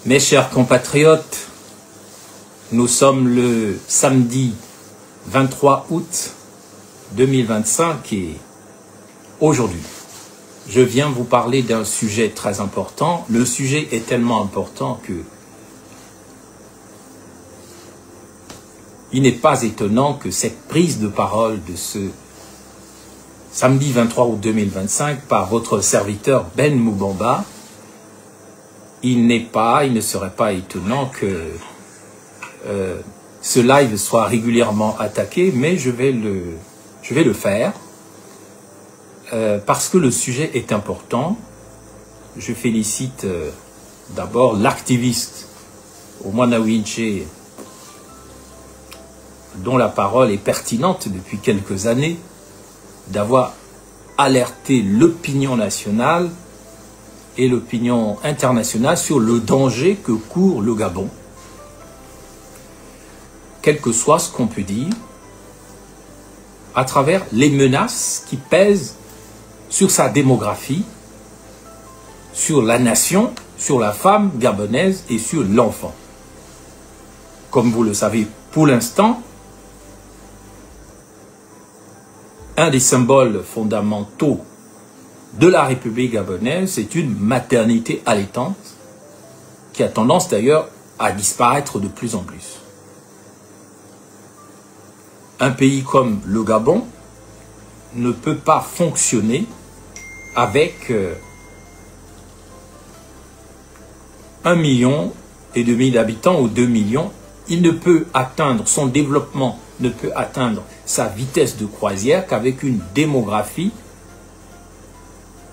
Mes chers compatriotes, nous sommes le samedi 23 août 2025 et aujourd'hui, je viens vous parler d'un sujet très important. Le sujet est tellement important que il n'est pas étonnant que cette prise de parole de ce samedi 23 août 2025 par votre serviteur Ben Moubamba, il ne serait pas étonnant que ce live soit régulièrement attaqué, mais je vais le faire parce que le sujet est important. Je félicite d'abord l'activiste Omwana Winche, dont la parole est pertinente depuis quelques années, d'avoir alerté l'opinion nationale et l'opinion internationale sur le danger que court le Gabon, quel que soit ce qu'on peut dire, à travers les menaces qui pèsent sur sa démographie, sur la nation, sur la femme gabonaise et sur l'enfant. Comme vous le savez, pour l'instant, un des symboles fondamentaux de la République gabonaise, c'est une maternité allaitante qui a tendance d'ailleurs à disparaître de plus en plus. Un pays comme le Gabon ne peut pas fonctionner avec 1,5 million d'habitants ou 2 millions. Il ne peut atteindre, son développement ne peut atteindre sa vitesse de croisière qu'avec une démographie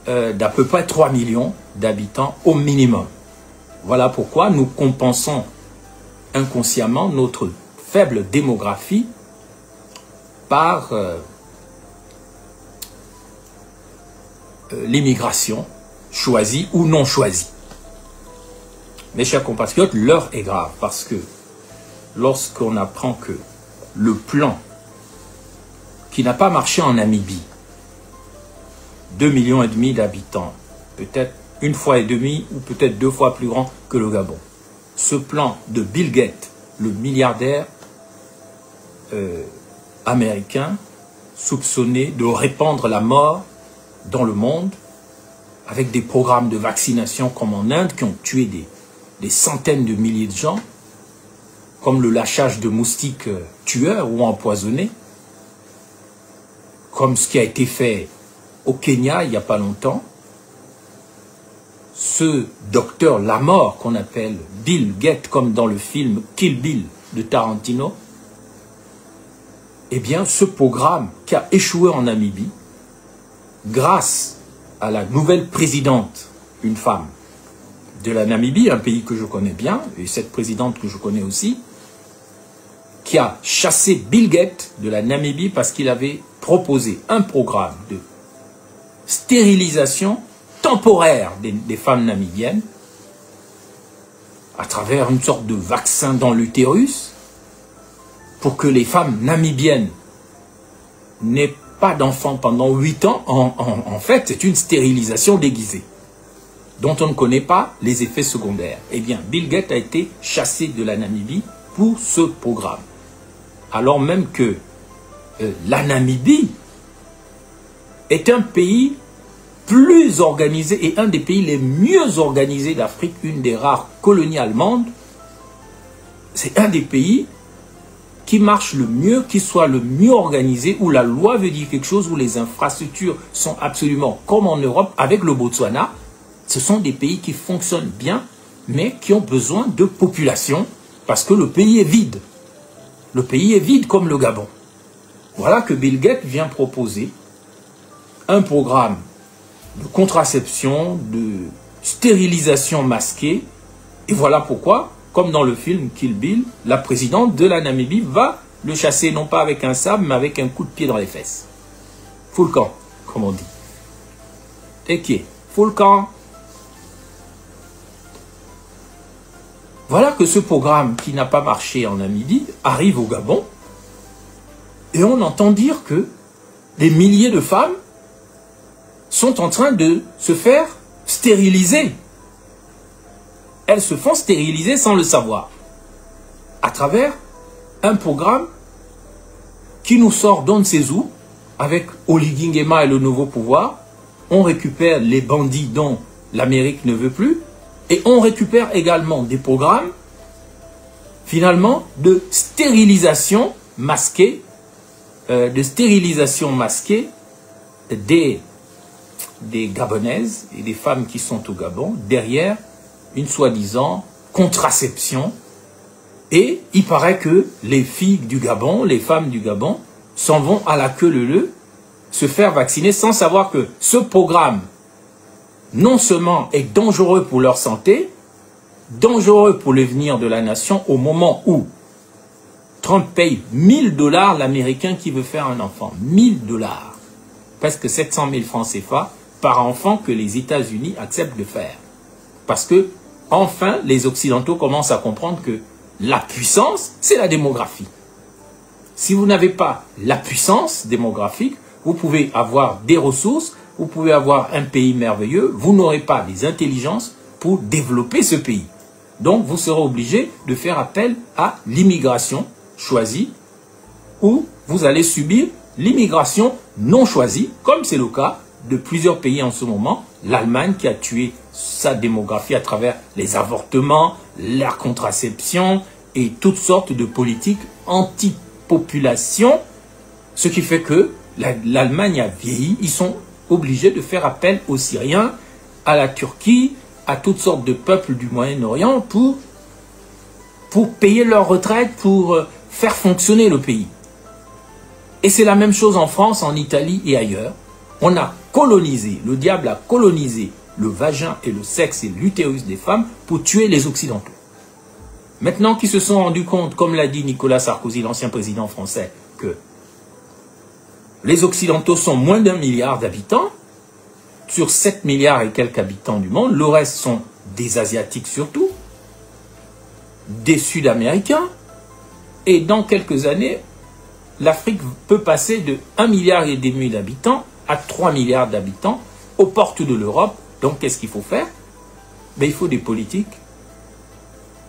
d'à peu près 3 millions d'habitants au minimum. Voilà pourquoi nous compensons inconsciemment notre faible démographie par l'immigration choisie ou non choisie. Mes chers compatriotes, l'heure est grave parce que lorsqu'on apprend que le plan qui n'a pas marché en Namibie, 2,5 millions d'habitants, peut-être 1,5 fois ou peut-être 2 fois plus grand que le Gabon. Ce plan de Bill Gates, le milliardaire américain, soupçonné de répandre la mort dans le monde, avec des programmes de vaccination comme en Inde qui ont tué des centaines de milliers de gens, comme le lâchage de moustiques tueurs ou empoisonnés, comme ce qui a été fait au Kenya il n'y a pas longtemps. Ce docteur Lamort qu'on appelle Bill Gates, comme dans le film Kill Bill de Tarantino, eh bien ce programme qui a échoué en Namibie, grâce à la nouvelle présidente, une femme de la Namibie, un pays que je connais bien, et cette présidente que je connais aussi, qui a chassé Bill Gates de la Namibie parce qu'il avait proposé un programme de stérilisation temporaire des femmes namibiennes à travers une sorte de vaccin dans l'utérus pour que les femmes namibiennes n'aient pas d'enfants pendant 8 ans. En fait, c'est une stérilisation déguisée dont on ne connaît pas les effets secondaires. Eh bien, Bill Gates a été chassé de la Namibie pour ce programme. Alors même que la Namibie est un pays plus organisé et un des pays les mieux organisés d'Afrique, une des rares colonies allemandes. C'est un des pays qui marche le mieux, qui soit le mieux organisé, où la loi veut dire quelque chose, où les infrastructures sont absolument comme en Europe, avec le Botswana. Ce sont des pays qui fonctionnent bien, mais qui ont besoin de population, parce que le pays est vide. Le pays est vide comme le Gabon. Voilà que Bill Gates vient proposer un programme de contraception, de stérilisation masquée. Et voilà pourquoi, comme dans le film Kill Bill, la présidente de la Namibie va le chasser, non pas avec un sabre, mais avec un coup de pied dans les fesses. Full camp, comme on dit. Ok, full camp. Voilà que ce programme qui n'a pas marché en Namibie arrive au Gabon et on entend dire que des milliers de femmes sont en train de se faire stériliser. elles se font stériliser sans le savoir, à travers un programme qui nous sort d'on ne sait où, avec Oligui Nguema et le nouveau pouvoir. On récupère les bandits dont l'Amérique ne veut plus, et on récupère également des programmes, finalement, de stérilisation masquée, des Gabonaises et des femmes qui sont au Gabon, derrière une soi-disant contraception. Et il paraît que les filles du Gabon, les femmes du Gabon, s'en vont à la queue leu-leu se faire vacciner sans savoir que ce programme, non seulement est dangereux pour leur santé, dangereux pour l'avenir de la nation, au moment où Trump paye 1000 $, l'Américain qui veut faire un enfant. 1000 $. Presque 700 000 francs CFA par enfant que les États-Unis acceptent de faire. Parce que, enfin, les Occidentaux commencent à comprendre que la puissance, c'est la démographie. Si vous n'avez pas la puissance démographique, vous pouvez avoir des ressources, vous pouvez avoir un pays merveilleux, vous n'aurez pas les intelligences pour développer ce pays. Donc, vous serez obligé de faire appel à l'immigration choisie, ou vous allez subir l'immigration non choisie, comme c'est le cas de plusieurs pays en ce moment. L'Allemagne qui a tué sa démographie à travers les avortements, la contraception et toutes sortes de politiques anti-population, ce qui fait que l'Allemagne a vieilli. Ils sont obligés de faire appel aux Syriens, à la Turquie, à toutes sortes de peuples du Moyen-Orient pour payer leur retraite, pour faire fonctionner le pays. Et c'est la même chose en France, en Italie et ailleurs. On a colonisé, le diable a colonisé le vagin et le sexe et l'utérus des femmes pour tuer les Occidentaux. Maintenant qu'ils se sont rendus compte, comme l'a dit Nicolas Sarkozy, l'ancien président français, que les Occidentaux sont moins d'1 milliard d'habitants, sur 7 milliards et quelques habitants du monde, le reste sont des Asiatiques surtout, des Sud-Américains, et dans quelques années, l'Afrique peut passer de 1,5 milliard d'habitants à 3 milliards d'habitants aux portes de l'Europe. Donc qu'est-ce qu'il faut faire? Ben, il faut des politiques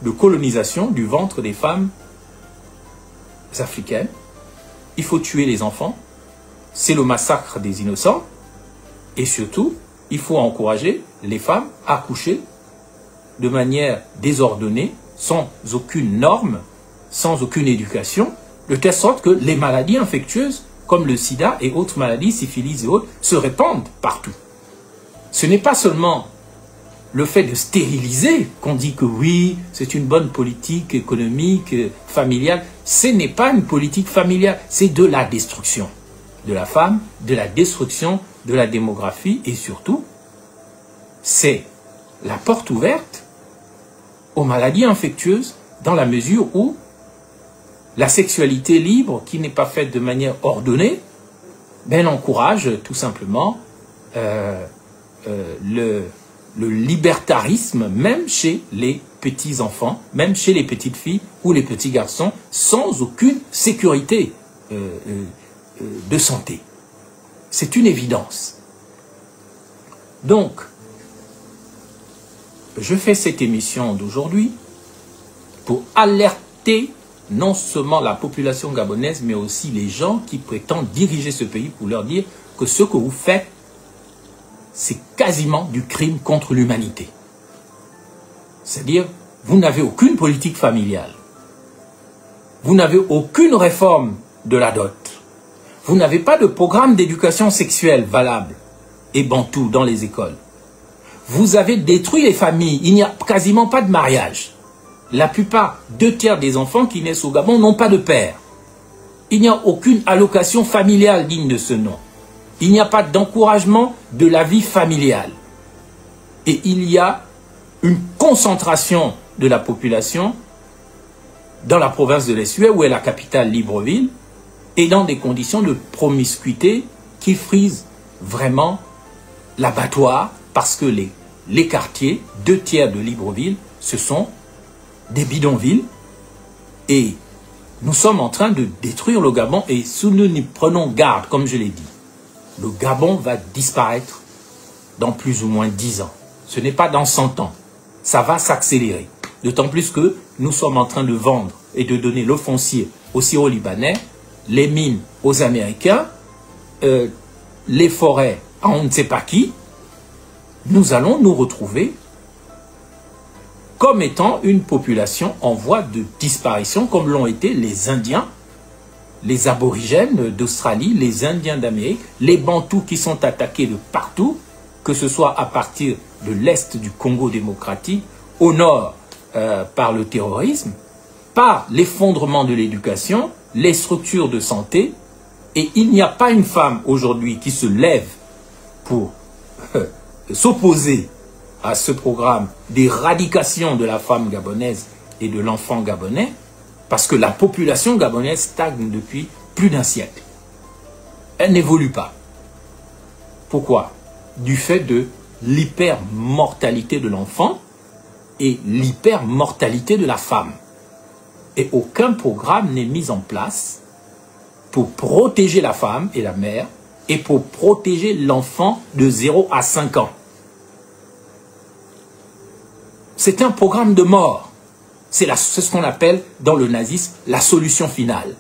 de colonisation du ventre des femmes africaines. Il faut tuer les enfants. C'est le massacre des innocents. Et surtout, il faut encourager les femmes à accoucher de manière désordonnée, sans aucune norme, sans aucune éducation, de telle sorte que les maladies infectieuses, comme le sida et autres maladies, syphilis et autres, se répandent partout. Ce n'est pas seulement le fait de stériliser qu'on dit que oui, c'est une bonne politique économique, familiale. Ce n'est pas une politique familiale, c'est de la destruction de la femme, de la destruction de la démographie et surtout, c'est la porte ouverte aux maladies infectieuses dans la mesure où la sexualité libre, qui n'est pas faite de manière ordonnée, ben, encourage tout simplement le libertarisme, même chez les petits-enfants, même chez les petites filles ou les petits garçons, sans aucune sécurité de santé. C'est une évidence. Donc, je fais cette émission d'aujourd'hui pour alerter non seulement la population gabonaise, mais aussi les gens qui prétendent diriger ce pays pour leur dire que ce que vous faites, c'est quasiment du crime contre l'humanité. C'est-à-dire, vous n'avez aucune politique familiale. Vous n'avez aucune réforme de la dot. Vous n'avez pas de programme d'éducation sexuelle valable et bantou dans les écoles. Vous avez détruit les familles. Il n'y a quasiment pas de mariage. La plupart, 2/3 des enfants qui naissent au Gabon n'ont pas de père. Il n'y a aucune allocation familiale digne de ce nom. Il n'y a pas d'encouragement de la vie familiale. Et il y a une concentration de la population dans la province de l'Essuie, où est la capitale Libreville, et dans des conditions de promiscuité qui frisent vraiment l'abattoir, parce que les quartiers, 2/3 de Libreville, ce sont des bidonvilles, et nous sommes en train de détruire le Gabon, et si nous n'y prenons garde, comme je l'ai dit, le Gabon va disparaître dans plus ou moins 10 ans. Ce n'est pas dans 100 ans. ça va s'accélérer. D'autant plus que nous sommes en train de vendre et de donner le foncier aux Syro-Libanais, les mines aux Américains, les forêts à on ne sait pas qui. Nous allons nous retrouver comme étant une population en voie de disparition, comme l'ont été les Indiens, les aborigènes d'Australie, les Indiens d'Amérique, les Bantous qui sont attaqués de partout, que ce soit à partir de l'est du Congo démocratique, au nord par le terrorisme, par l'effondrement de l'éducation, les structures de santé, et il n'y a pas une femme aujourd'hui qui se lève pour s'opposer à ce programme d'éradication de la femme gabonaise et de l'enfant gabonais, parce que la population gabonaise stagne depuis plus d'un siècle. Elle n'évolue pas. Pourquoi? Du fait de l'hypermortalité de l'enfant et l'hypermortalité de la femme. Et aucun programme n'est mis en place pour protéger la femme et la mère et pour protéger l'enfant de 0 à 5 ans. C'est un programme de mort. C'est ce qu'on appelle dans le nazisme la solution finale.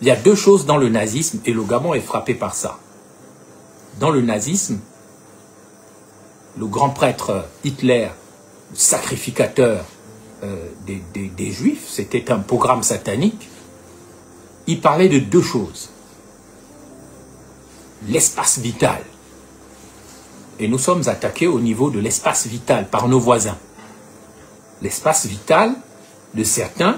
Il y a deux choses dans le nazisme et le Gabon est frappé par ça. Dans le nazisme, le grand prêtre Hitler, le sacrificateur des Juifs, c'était un programme satanique, il parlait de deux choses. L'espace vital. Et nous sommes attaqués au niveau de l'espace vital par nos voisins. L'espace vital de certains,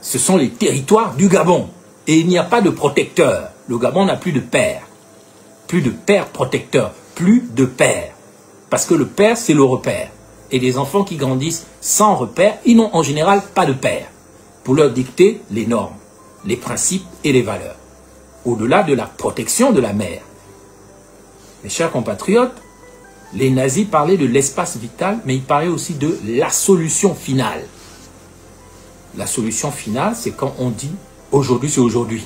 ce sont les territoires du Gabon. Et il n'y a pas de protecteur. Le Gabon n'a plus de père. Plus de père protecteur. Plus de père. Parce que le père, c'est le repère. Et les enfants qui grandissent sans repère, ils n'ont en général pas de père. Pour leur dicter les normes, les principes et les valeurs. Au-delà de la protection de la mère. Mes chers compatriotes, les nazis parlaient de l'espace vital, mais ils parlaient aussi de la solution finale. La solution finale, c'est quand on dit « aujourd'hui, c'est aujourd'hui ».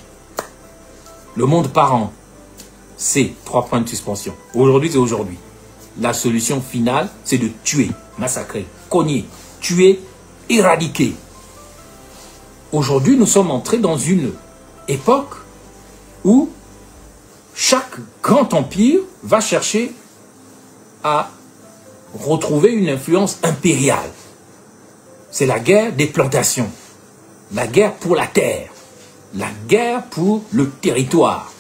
Le monde parent, c'est 3 points de suspension. Aujourd'hui, c'est aujourd'hui. La solution finale, c'est de tuer, massacrer, cogner, tuer, éradiquer. Aujourd'hui, nous sommes entrés dans une époque où chaque grand empire va chercher à retrouver une influence impériale. C'est la guerre des plantations, la guerre pour la terre, la guerre pour le territoire.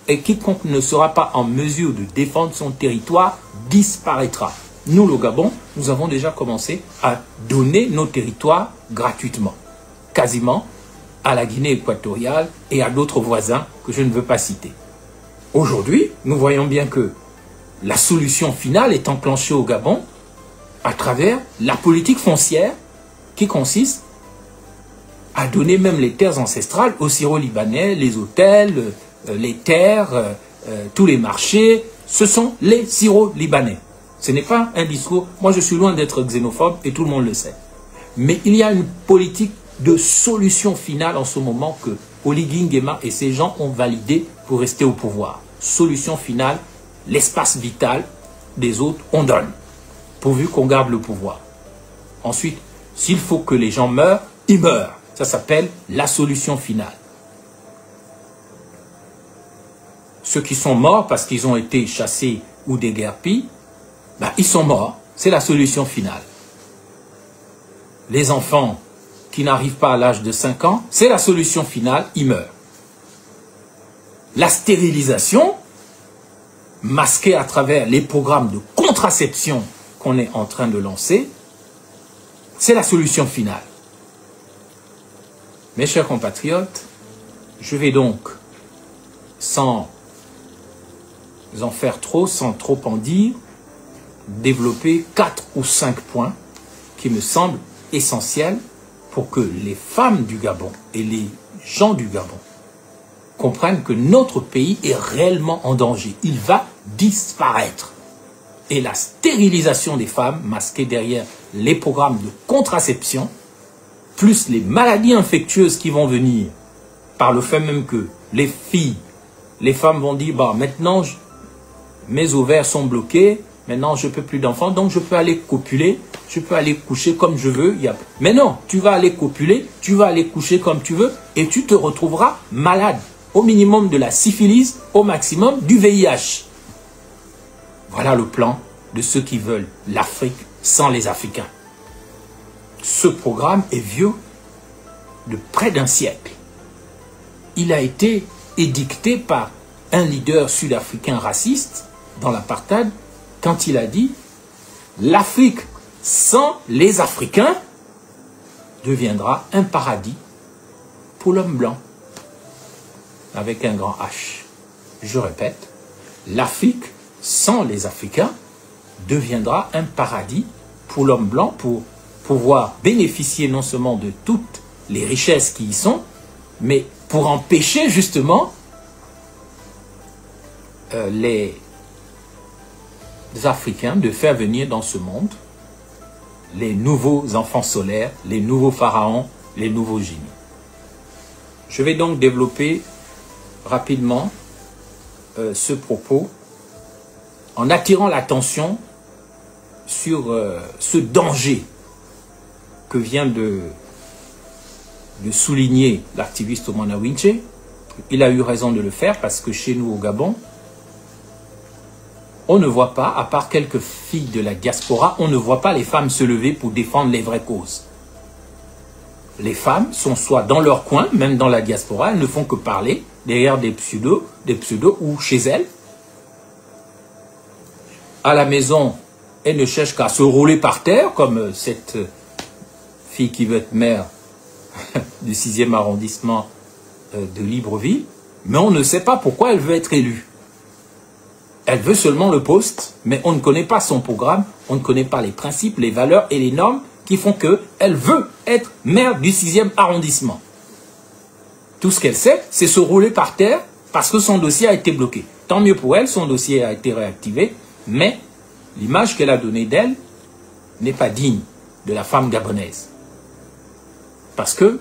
Et quiconque ne sera pas en mesure de défendre son territoire disparaîtra. Nous, le Gabon, nous avons déjà commencé à donner nos territoires gratuitement, quasiment à la Guinée équatoriale et à d'autres voisins que je ne veux pas citer. Aujourd'hui, nous voyons bien que la solution finale est enclenchée au Gabon à travers la politique foncière qui consiste à donner même les terres ancestrales aux Syro-Libanais, les hôtels, les terres, tous les marchés. Ce sont les Syro-Libanais. Ce n'est pas un discours. Moi, je suis loin d'être xénophobe et tout le monde le sait. Mais il y a une politique de solution finale en ce moment que Oligui Nguema et ses gens ont validé pour rester au pouvoir. Solution finale, l'espace vital des autres, on donne, pourvu qu'on garde le pouvoir. Ensuite, s'il faut que les gens meurent, ils meurent. Ça s'appelle la solution finale. Ceux qui sont morts parce qu'ils ont été chassés ou déguerpis, ben, ils sont morts. C'est la solution finale. Les enfants qui n'arrivent pas à l'âge de 5 ans, c'est la solution finale, ils meurent. La stérilisation, masquée à travers les programmes de contraception qu'on est en train de lancer, c'est la solution finale. Mes chers compatriotes, je vais donc, sans en faire trop, sans trop en dire, développer 4 ou 5 points qui me semblent essentiels pour que les femmes du Gabon et les gens du Gabon comprennent que notre pays est réellement en danger. Il va disparaître. Et la stérilisation des femmes, masquée derrière les programmes de contraception, plus les maladies infectieuses qui vont venir, par le fait même que les filles, les femmes vont dire, bah, maintenant, mes ovaires sont bloqués, Maintenant, je ne peux plus d'enfants, donc je peux aller copuler, je peux aller coucher comme je veux. Mais non, tu vas aller copuler, tu vas aller coucher comme tu veux et tu te retrouveras malade. Au minimum de la syphilis, au maximum du VIH. Voilà le plan de ceux qui veulent l'Afrique sans les Africains. Ce programme est vieux de près d'un siècle. Il a été édicté par un leader sud-africain raciste dans l'apartheid quand il a dit « L'Afrique sans les Africains deviendra un paradis pour l'homme blanc » avec un grand H. Je répète, l'Afrique sans les Africains deviendra un paradis pour l'homme blanc pour pouvoir bénéficier non seulement de toutes les richesses qui y sont, mais pour empêcher justement les Africains de faire venir dans ce monde les nouveaux enfants solaires, les nouveaux pharaons, les nouveaux génies. Je vais donc développer rapidement ce propos en attirant l'attention sur ce danger que vient de souligner l'activiste Omana Winche. Il a eu raison de le faire parce que chez nous au Gabon, on ne voit pas, à part quelques filles de la diaspora, on ne voit pas les femmes se lever pour défendre les vraies causes. Les femmes sont soit dans leur coin, même dans la diaspora, elles ne font que parler derrière des pseudos ou chez elles. À la maison, elles ne cherchent qu'à se rouler par terre, comme cette fille qui veut être maire du 6e arrondissement de Libreville, mais on ne sait pas pourquoi elle veut être élue. Elle veut seulement le poste, mais on ne connaît pas son programme, on ne connaît pas les principes, les valeurs et les normes qui font qu'elle veut être maire du 6e arrondissement. Tout ce qu'elle sait, c'est se rouler par terre parce que son dossier a été bloqué. Tant mieux pour elle, son dossier a été réactivé, mais l'image qu'elle a donnée d'elle n'est pas digne de la femme gabonaise. Parce que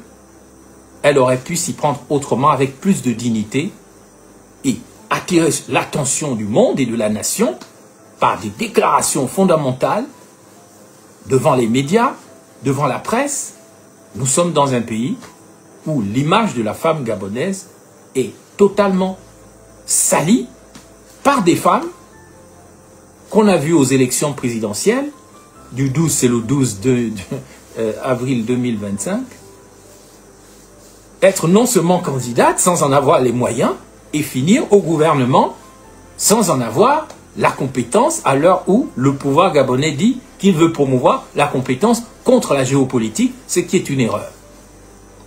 elle aurait pu s'y prendre autrement avec plus de dignité et attirer l'attention du monde et de la nation par des déclarations fondamentales devant les médias, devant la presse. Nous sommes dans un pays où l'image de la femme gabonaise est totalement salie par des femmes qu'on a vues aux élections présidentielles du 12, c'est le 12 avril 2025, être non seulement candidate sans en avoir les moyens et finir au gouvernement sans en avoir la compétence à l'heure où le pouvoir gabonais dit qu'il veut promouvoir la compétence contre la géopolitique, ce qui est une erreur.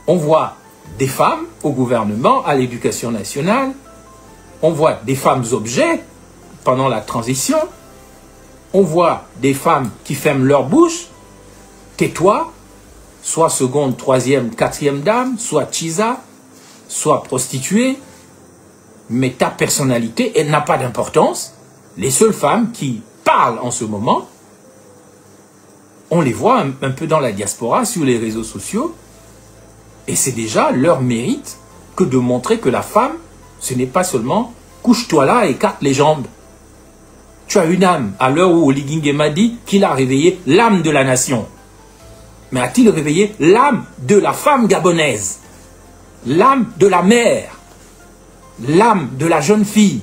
On voit des femmes au gouvernement, à l'éducation nationale, on voit des femmes objets pendant la transition, on voit des femmes qui ferment leur bouche, tais-toi, soit seconde, troisième, quatrième dame, soit chisa, soit prostituée, mais ta personnalité, elle n'a pas d'importance. Les seules femmes qui parlent en ce moment, on les voit un peu dans la diaspora, sur les réseaux sociaux, et c'est déjà leur mérite que de montrer que la femme, ce n'est pas seulement « couche-toi là et écarte les jambes ». Tu as une âme, à l'heure où Oligui Nguema dit qu'il a réveillé l'âme de la nation. Mais a-t-il réveillé l'âme de la femme gabonaise, l'âme de la mère, l'âme de la jeune fille,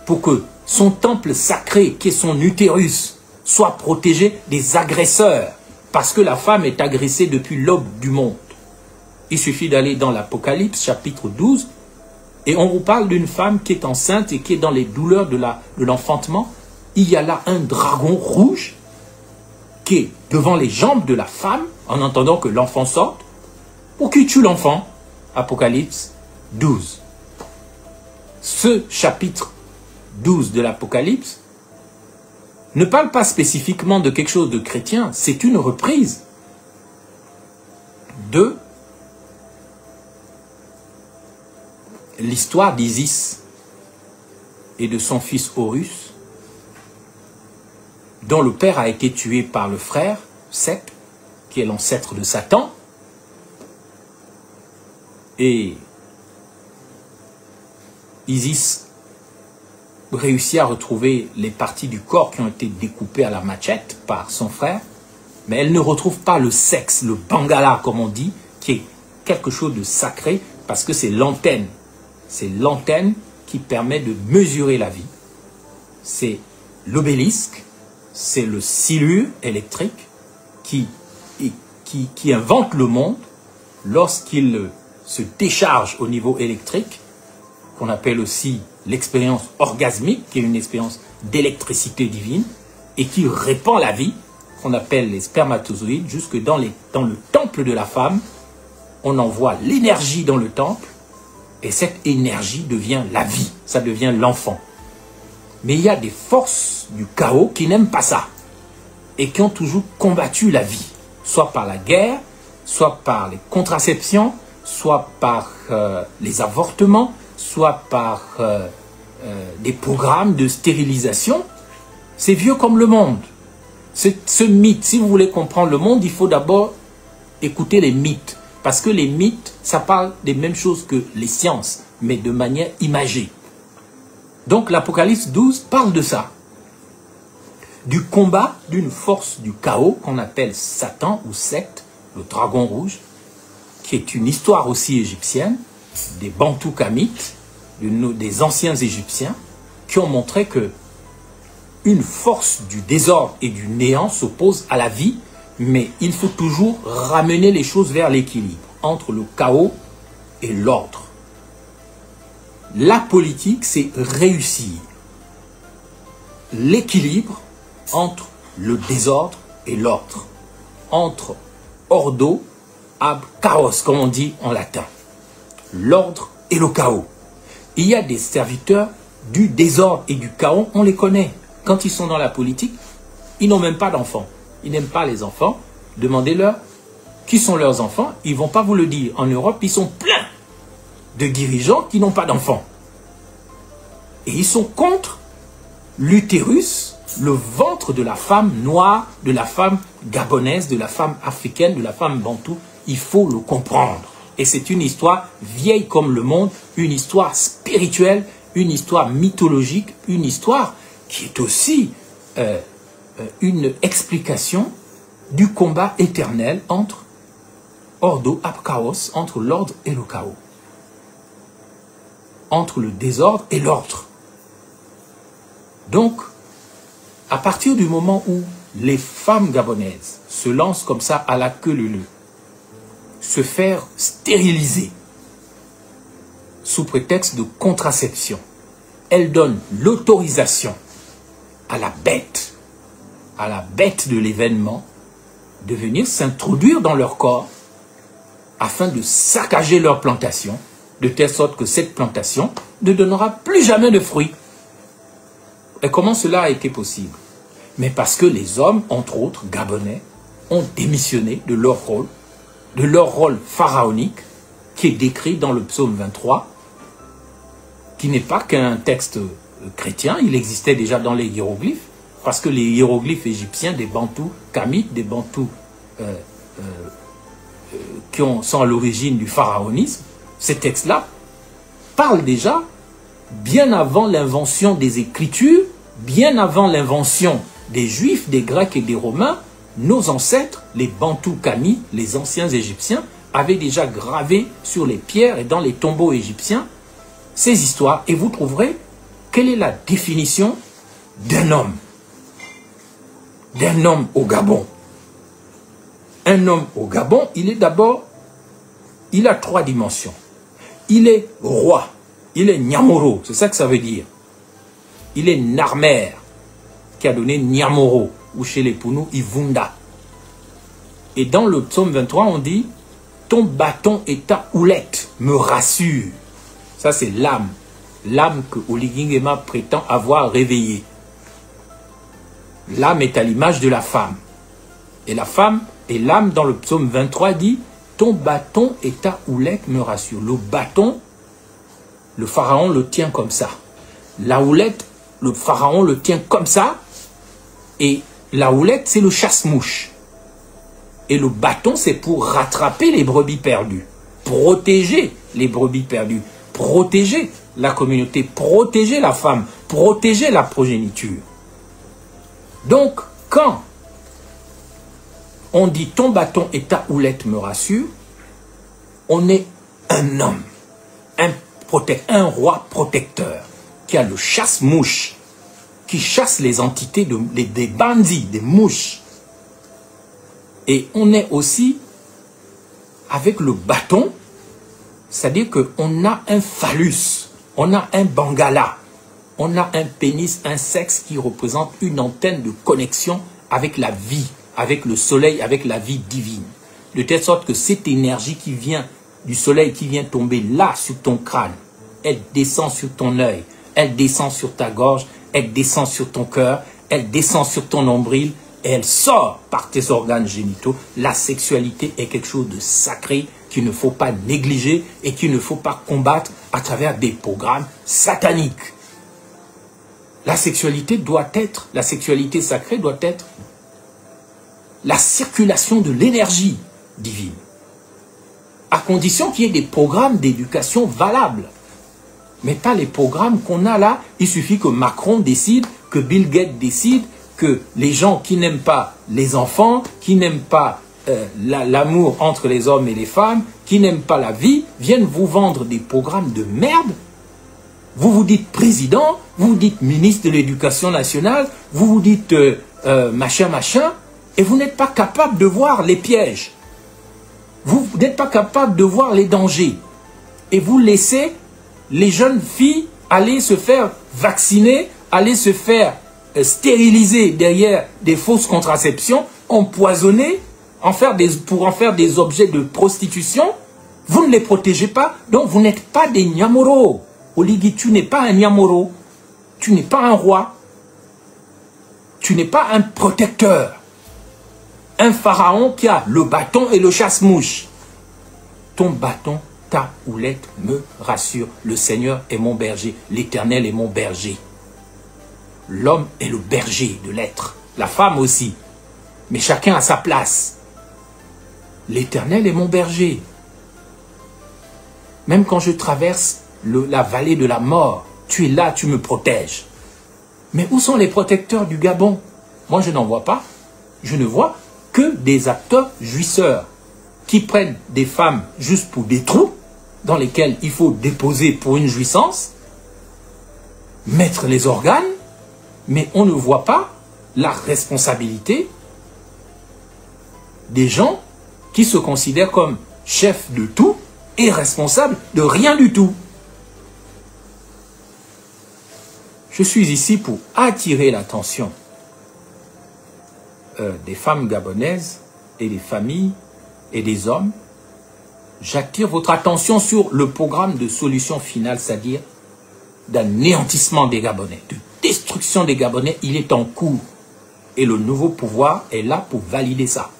pour que son temple sacré, qui est son utérus, soit protégé des agresseurs, parce que la femme est agressée depuis l'aube du monde. Il suffit d'aller dans l'Apocalypse, chapitre 12, et on vous parle d'une femme qui est enceinte et qui est dans les douleurs de l'enfantement. Il y a là un dragon rouge qui est devant les jambes de la femme, en entendant que l'enfant sorte. Pour qui tue l'enfant? Apocalypse 12. Ce chapitre 12 de l'Apocalypse ne parle pas spécifiquement de quelque chose de chrétien, c'est une reprise de l'histoire d'Isis et de son fils Horus, dont le père a été tué par le frère, Seth, qui est l'ancêtre de Satan. Et Isis réussi à retrouver les parties du corps qui ont été découpées à la machette par son frère, mais elle ne retrouve pas le sexe, le bangala comme on dit, qui est quelque chose de sacré parce que c'est l'antenne. C'est l'antenne qui permet de mesurer la vie. C'est l'obélisque, c'est le silure électrique qui invente le monde lorsqu'il se décharge au niveau électrique, qu'on appelle aussi l'expérience orgasmique, qui est une expérience d'électricité divine, et qui répand la vie, qu'on appelle les spermatozoïdes, jusque dans le temple de la femme, on envoie l'énergie dans le temple, et cette énergie devient la vie, ça devient l'enfant. Mais il y a des forces du chaos qui n'aiment pas ça, et qui ont toujours combattu la vie, soit par la guerre, soit par les contraceptions, soit par les avortements, soit par des programmes de stérilisation. C'est vieux comme le monde. Ce mythe, si vous voulez comprendre le monde, il faut d'abord écouter les mythes. Parce que les mythes, ça parle des mêmes choses que les sciences, mais de manière imagée. Donc l'Apocalypse 12 parle de ça. Du combat d'une force du chaos qu'on appelle Satan ou Secte, le dragon rouge, qui est une histoire aussi égyptienne, des Bantous Kamites, des anciens Égyptiens, qui ont montré que une force du désordre et du néant s'oppose à la vie, mais il faut toujours ramener les choses vers l'équilibre entre le chaos et l'ordre. La politique, c'est réussir l'équilibre entre le désordre et l'ordre, entre ordo ab chaos, comme on dit en latin, l'ordre et le chaos. Il y a des serviteurs du désordre et du chaos, on les connaît. Quand ils sont dans la politique, ils n'ont même pas d'enfants. Ils n'aiment pas les enfants. Demandez-leur qui sont leurs enfants. Ils ne vont pas vous le dire. En Europe, ils sont pleins de dirigeants qui n'ont pas d'enfants. Et ils sont contre l'utérus, le ventre de la femme noire, de la femme gabonaise, de la femme africaine, de la femme bantou. Il faut le comprendre. Et c'est une histoire vieille comme le monde, une histoire spirituelle, une histoire mythologique, une histoire qui est aussi une explication du combat éternel entre ordo ab chaos, entre l'ordre et le chaos, entre le désordre et l'ordre. Donc, à partir du moment où les femmes gabonaises se lancent comme ça à la queue leu-leu, se faire stériliser sous prétexte de contraception, elles donnent l'autorisation à la bête de l'événement, de venir s'introduire dans leur corps afin de saccager leur plantation, de telle sorte que cette plantation ne donnera plus jamais de fruits. Et comment cela a été possible? Mais parce que les hommes, entre autres gabonais, ont démissionné de leur rôle pharaonique, qui est décrit dans le psaume 23, qui n'est pas qu'un texte chrétien, il existait déjà dans les hiéroglyphes, parce que les hiéroglyphes égyptiens, des Bantous Kamites, des Bantous qui sont à l'origine du pharaonisme, ces textes-là parlent déjà, bien avant l'invention des Écritures, bien avant l'invention des Juifs, des Grecs et des Romains, nos ancêtres, les Bantous Kamites, les anciens Égyptiens, avaient déjà gravé sur les pierres et dans les tombeaux égyptiens ces histoires, et vous trouverez quelle est la définition d'un homme au Gabon. Un homme au Gabon, il a trois dimensions. Il est roi, il est Nyamoro, c'est ça que ça veut dire. Il est Narmer, qui a donné Nyamoro, ou chez les Pounous, Ivunda. Et dans le psaume 23, on dit « Ton bâton et ta houlette me rassurent ». Ça, c'est l'âme. L'âme que Oligingema prétend avoir réveillée. L'âme est à l'image de la femme. Et la femme et l'âme, dans le psaume 23, dit « Ton bâton et ta houlette me rassurent ». Le bâton, le pharaon le tient comme ça. La houlette, le pharaon le tient comme ça. Et la houlette, c'est le chasse-mouche. Et le bâton, c'est pour rattraper les brebis perdues. Protéger les brebis perdues. Protéger la communauté. Protéger la femme. protéger la progéniture. Donc, quand on dit « ton bâton et ta houlette me rassurent », on est un homme, un roi protecteur, qui a le chasse-mouche, qui chasse les entités, des bandits, des mouches. Et on est aussi avec le bâton, c'est-à-dire qu'on a un phallus, on a un bangala, on a un pénis, un sexe qui représente une antenne de connexion avec la vie, avec le soleil, avec la vie divine. De telle sorte que cette énergie qui vient du soleil, qui vient tomber là sur ton crâne, elle descend sur ton œil, elle descend sur ta gorge, elle descend sur ton cœur, elle descend sur ton nombril, et elle sort par tes organes génitaux. La sexualité est quelque chose de sacré qu'il ne faut pas négliger et qu'il ne faut pas combattre à travers des programmes sataniques. La sexualité sacrée doit être la circulation de l'énergie divine, à condition qu'il y ait des programmes d'éducation valables. Mais pas les programmes qu'on a là. Il suffit que Macron décide, que Bill Gates décide, que les gens qui n'aiment pas les enfants, qui n'aiment pas l'amour entre les hommes et les femmes, qui n'aiment pas la vie, viennent vous vendre des programmes de merde. Vous vous dites président, vous vous dites ministre de l'Éducation nationale, vous vous dites machin, et vous n'êtes pas capable de voir les pièges. Vous n'êtes pas capable de voir les dangers. Et vous laissez les jeunes filles aller se faire vacciner, aller se faire stériliser derrière des fausses contraceptions, empoisonner, pour en faire des objets de prostitution. Vous ne les protégez pas, donc vous n'êtes pas des Nyamoro. Oligui, tu n'es pas un Nyamoro, tu n'es pas un roi, tu n'es pas un protecteur. Un pharaon qui a le bâton et le chasse-mouche. Ton bâton, ta houlette me rassure. Le Seigneur est mon berger, l'Éternel est mon berger. L'homme est le berger de l'être, la femme aussi. Mais chacun a sa place. L'Éternel est mon berger. Même quand je traverse la vallée de la mort, tu es là, tu me protèges. Mais où sont les protecteurs du Gabon? Moi, je n'en vois pas. Je ne vois que des acteurs jouisseurs qui prennent des femmes juste pour des trous dans lesquels il faut déposer pour une jouissance, mettre les organes, mais on ne voit pas la responsabilité des gens qui se considèrent comme chefs de tout et responsables de rien du tout. Je suis ici pour attirer l'attention des femmes gabonaises et des familles et des hommes. J'attire votre attention sur le programme de solution finale, c'est-à-dire d'anéantissement des Gabonais, de destruction des Gabonais. Il est en cours et le nouveau pouvoir est là pour valider ça.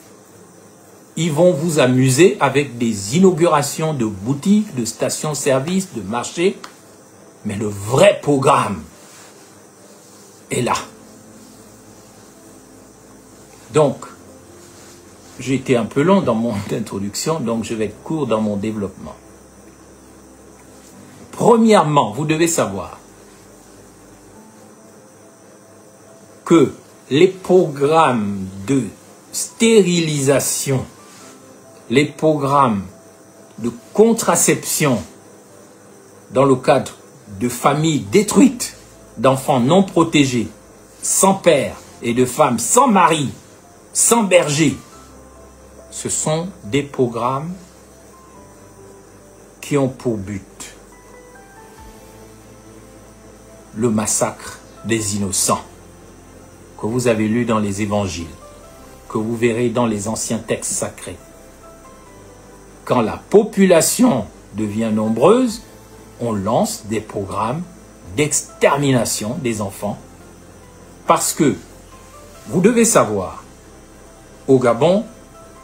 Ils vont vous amuser avec des inaugurations de boutiques, de stations-service, de marchés, mais le vrai programme est là. Donc, j'ai été un peu long dans mon introduction, donc je vais être court dans mon développement. Premièrement, vous devez savoir que les programmes de stérilisation, les programmes de contraception dans le cadre de familles détruites, d'enfants non protégés, sans père et de femmes sans mari, sans berger, ce sont des programmes qui ont pour but le massacre des innocents, que vous avez lu dans les évangiles, que vous verrez dans les anciens textes sacrés. Quand la population devient nombreuse, on lance des programmes d'extermination des enfants, parce que vous devez savoir, au Gabon,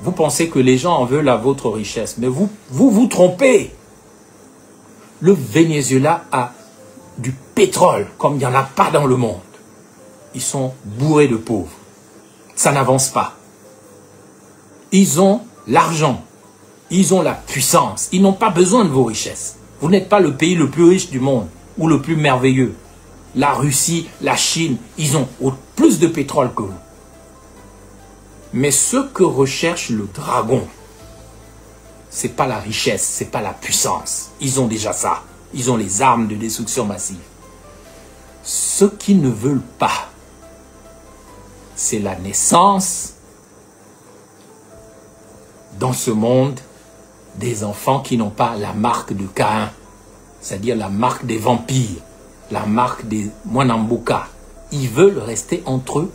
vous pensez que les gens en veulent à votre richesse, mais vous trompez. Le Venezuela a du pétrole comme il n'y en a pas dans le monde. Ils sont bourrés de pauvres. Ça n'avance pas. Ils ont l'argent. Ils ont la puissance. Ils n'ont pas besoin de vos richesses. Vous n'êtes pas le pays le plus riche du monde ou le plus merveilleux. la Russie, la Chine, ils ont plus de pétrole que vous. Mais ce que recherche le dragon, c'est pas la richesse, c'est pas la puissance. Ils ont déjà ça. Ils ont les armes de destruction massive. Ce qu'ils ne veulent pas, c'est la naissance dans ce monde des enfants qui n'ont pas la marque de Caïn, c'est-à-dire la marque des vampires, la marque des Mwanamboka. Ils veulent rester entre eux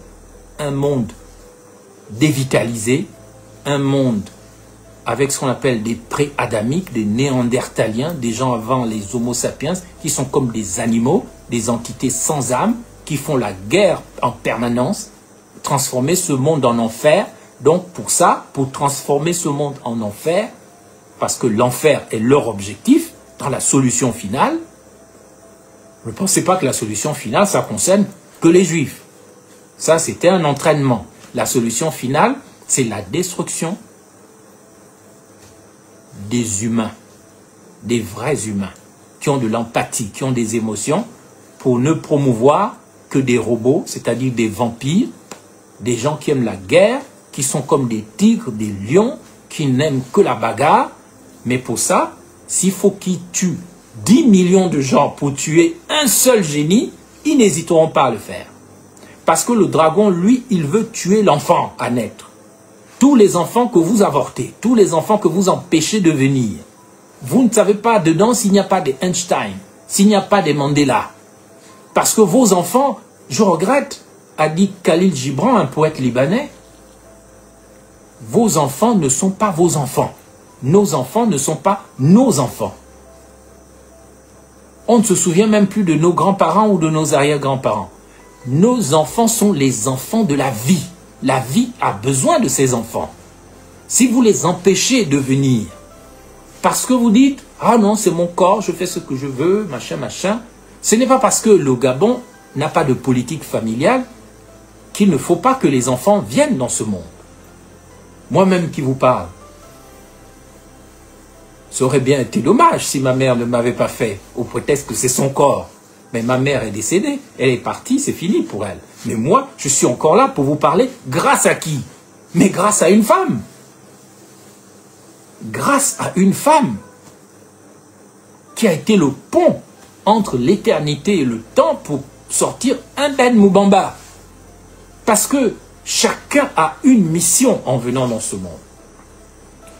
un monde dévitalisé, un monde avec ce qu'on appelle des pré-adamiques, des néandertaliens, des gens avant les homo sapiens, qui sont comme des animaux, des entités sans âme, qui font la guerre en permanence, transformer ce monde en enfer. Donc pour ça, pour transformer ce monde en enfer, parce que l'enfer est leur objectif, dans la solution finale, ne pensez pas que la solution finale, ça concerne que les Juifs. Ça, c'était un entraînement. La solution finale, c'est la destruction des humains, des vrais humains, qui ont de l'empathie, qui ont des émotions, pour ne promouvoir que des robots, c'est-à-dire des vampires, des gens qui aiment la guerre, qui sont comme des tigres, des lions, qui n'aiment que la bagarre. Mais pour ça, s'il faut qu'ils tuent 10 millions de gens pour tuer un seul génie, ils n'hésiteront pas à le faire. Parce que le dragon, lui, il veut tuer l'enfant à naître. Tous les enfants que vous avortez, tous les enfants que vous empêchez de venir, vous ne savez pas dedans s'il n'y a pas des Einstein, s'il n'y a pas des Mandela. Parce que vos enfants, je regrette, a dit Khalil Gibran, un poète libanais, vos enfants ne sont pas vos enfants. Nos enfants ne sont pas nos enfants. On ne se souvient même plus de nos grands-parents ou de nos arrière-grands-parents. Nos enfants sont les enfants de la vie. La vie a besoin de ses enfants. Si vous les empêchez de venir, parce que vous dites, ah non, c'est mon corps, je fais ce que je veux, machin, machin, ce n'est pas parce que le Gabon n'a pas de politique familiale qu'il ne faut pas que les enfants viennent dans ce monde. Moi-même qui vous parle, ça aurait bien été dommage si ma mère ne m'avait pas fait, au prétexte que c'est son corps. Mais ma mère est décédée, elle est partie, c'est fini pour elle. Mais moi, je suis encore là pour vous parler grâce à qui? Mais grâce à une femme. Grâce à une femme qui a été le pont entre l'éternité et le temps pour sortir un Ben Moubamba. Parce que chacun a une mission en venant dans ce monde.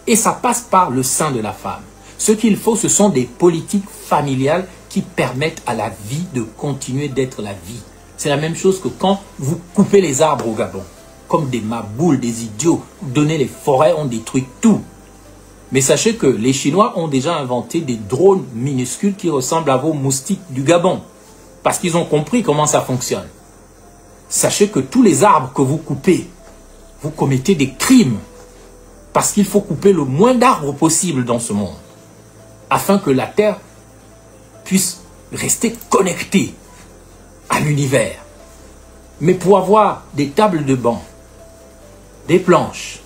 Et ça passe par le sein de la femme. Ce qu'il faut, ce sont des politiques familiales qui permettent à la vie de continuer d'être la vie. C'est la même chose que quand vous coupez les arbres au Gabon. Comme des maboules, des idiots. Vous donnez les forêts, on détruit tout. Mais sachez que les Chinois ont déjà inventé des drones minuscules qui ressemblent à vos moustiques du Gabon. Parce qu'ils ont compris comment ça fonctionne. Sachez que tous les arbres que vous coupez, vous commettez des crimes. Parce qu'il faut couper le moins d'arbres possible dans ce monde. Afin que la Terre puisse rester connectée à l'univers. Mais pour avoir des tables de banc, des planches,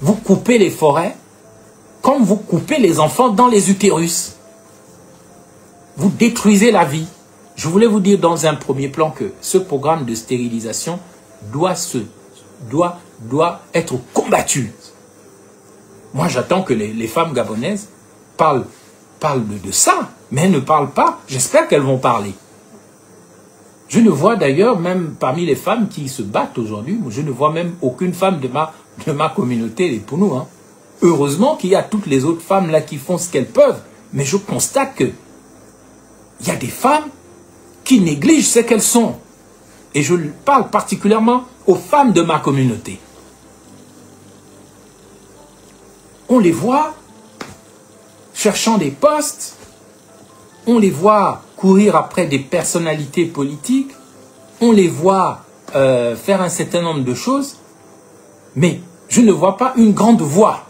vous coupez les forêts comme vous coupez les enfants dans les utérus. Vous détruisez la vie. Je voulais vous dire dans un premier plan que ce programme de stérilisation doit être combattu. Moi, j'attends que les femmes gabonaises parlent de ça, mais elles ne parlent pas. J'espère qu'elles vont parler. Je ne vois d'ailleurs, même parmi les femmes qui se battent aujourd'hui, je ne vois même aucune femme de ma communauté, les Pounou. Hein. Heureusement qu'il y a toutes les autres femmes là qui font ce qu'elles peuvent, mais je constate que il y a des femmes qui négligent ce qu'elles sont. Et je parle particulièrement aux femmes de ma communauté. On les voit cherchant des postes, on les voit courir après des personnalités politiques, on les voit faire un certain nombre de choses, mais je ne vois pas une grande voix.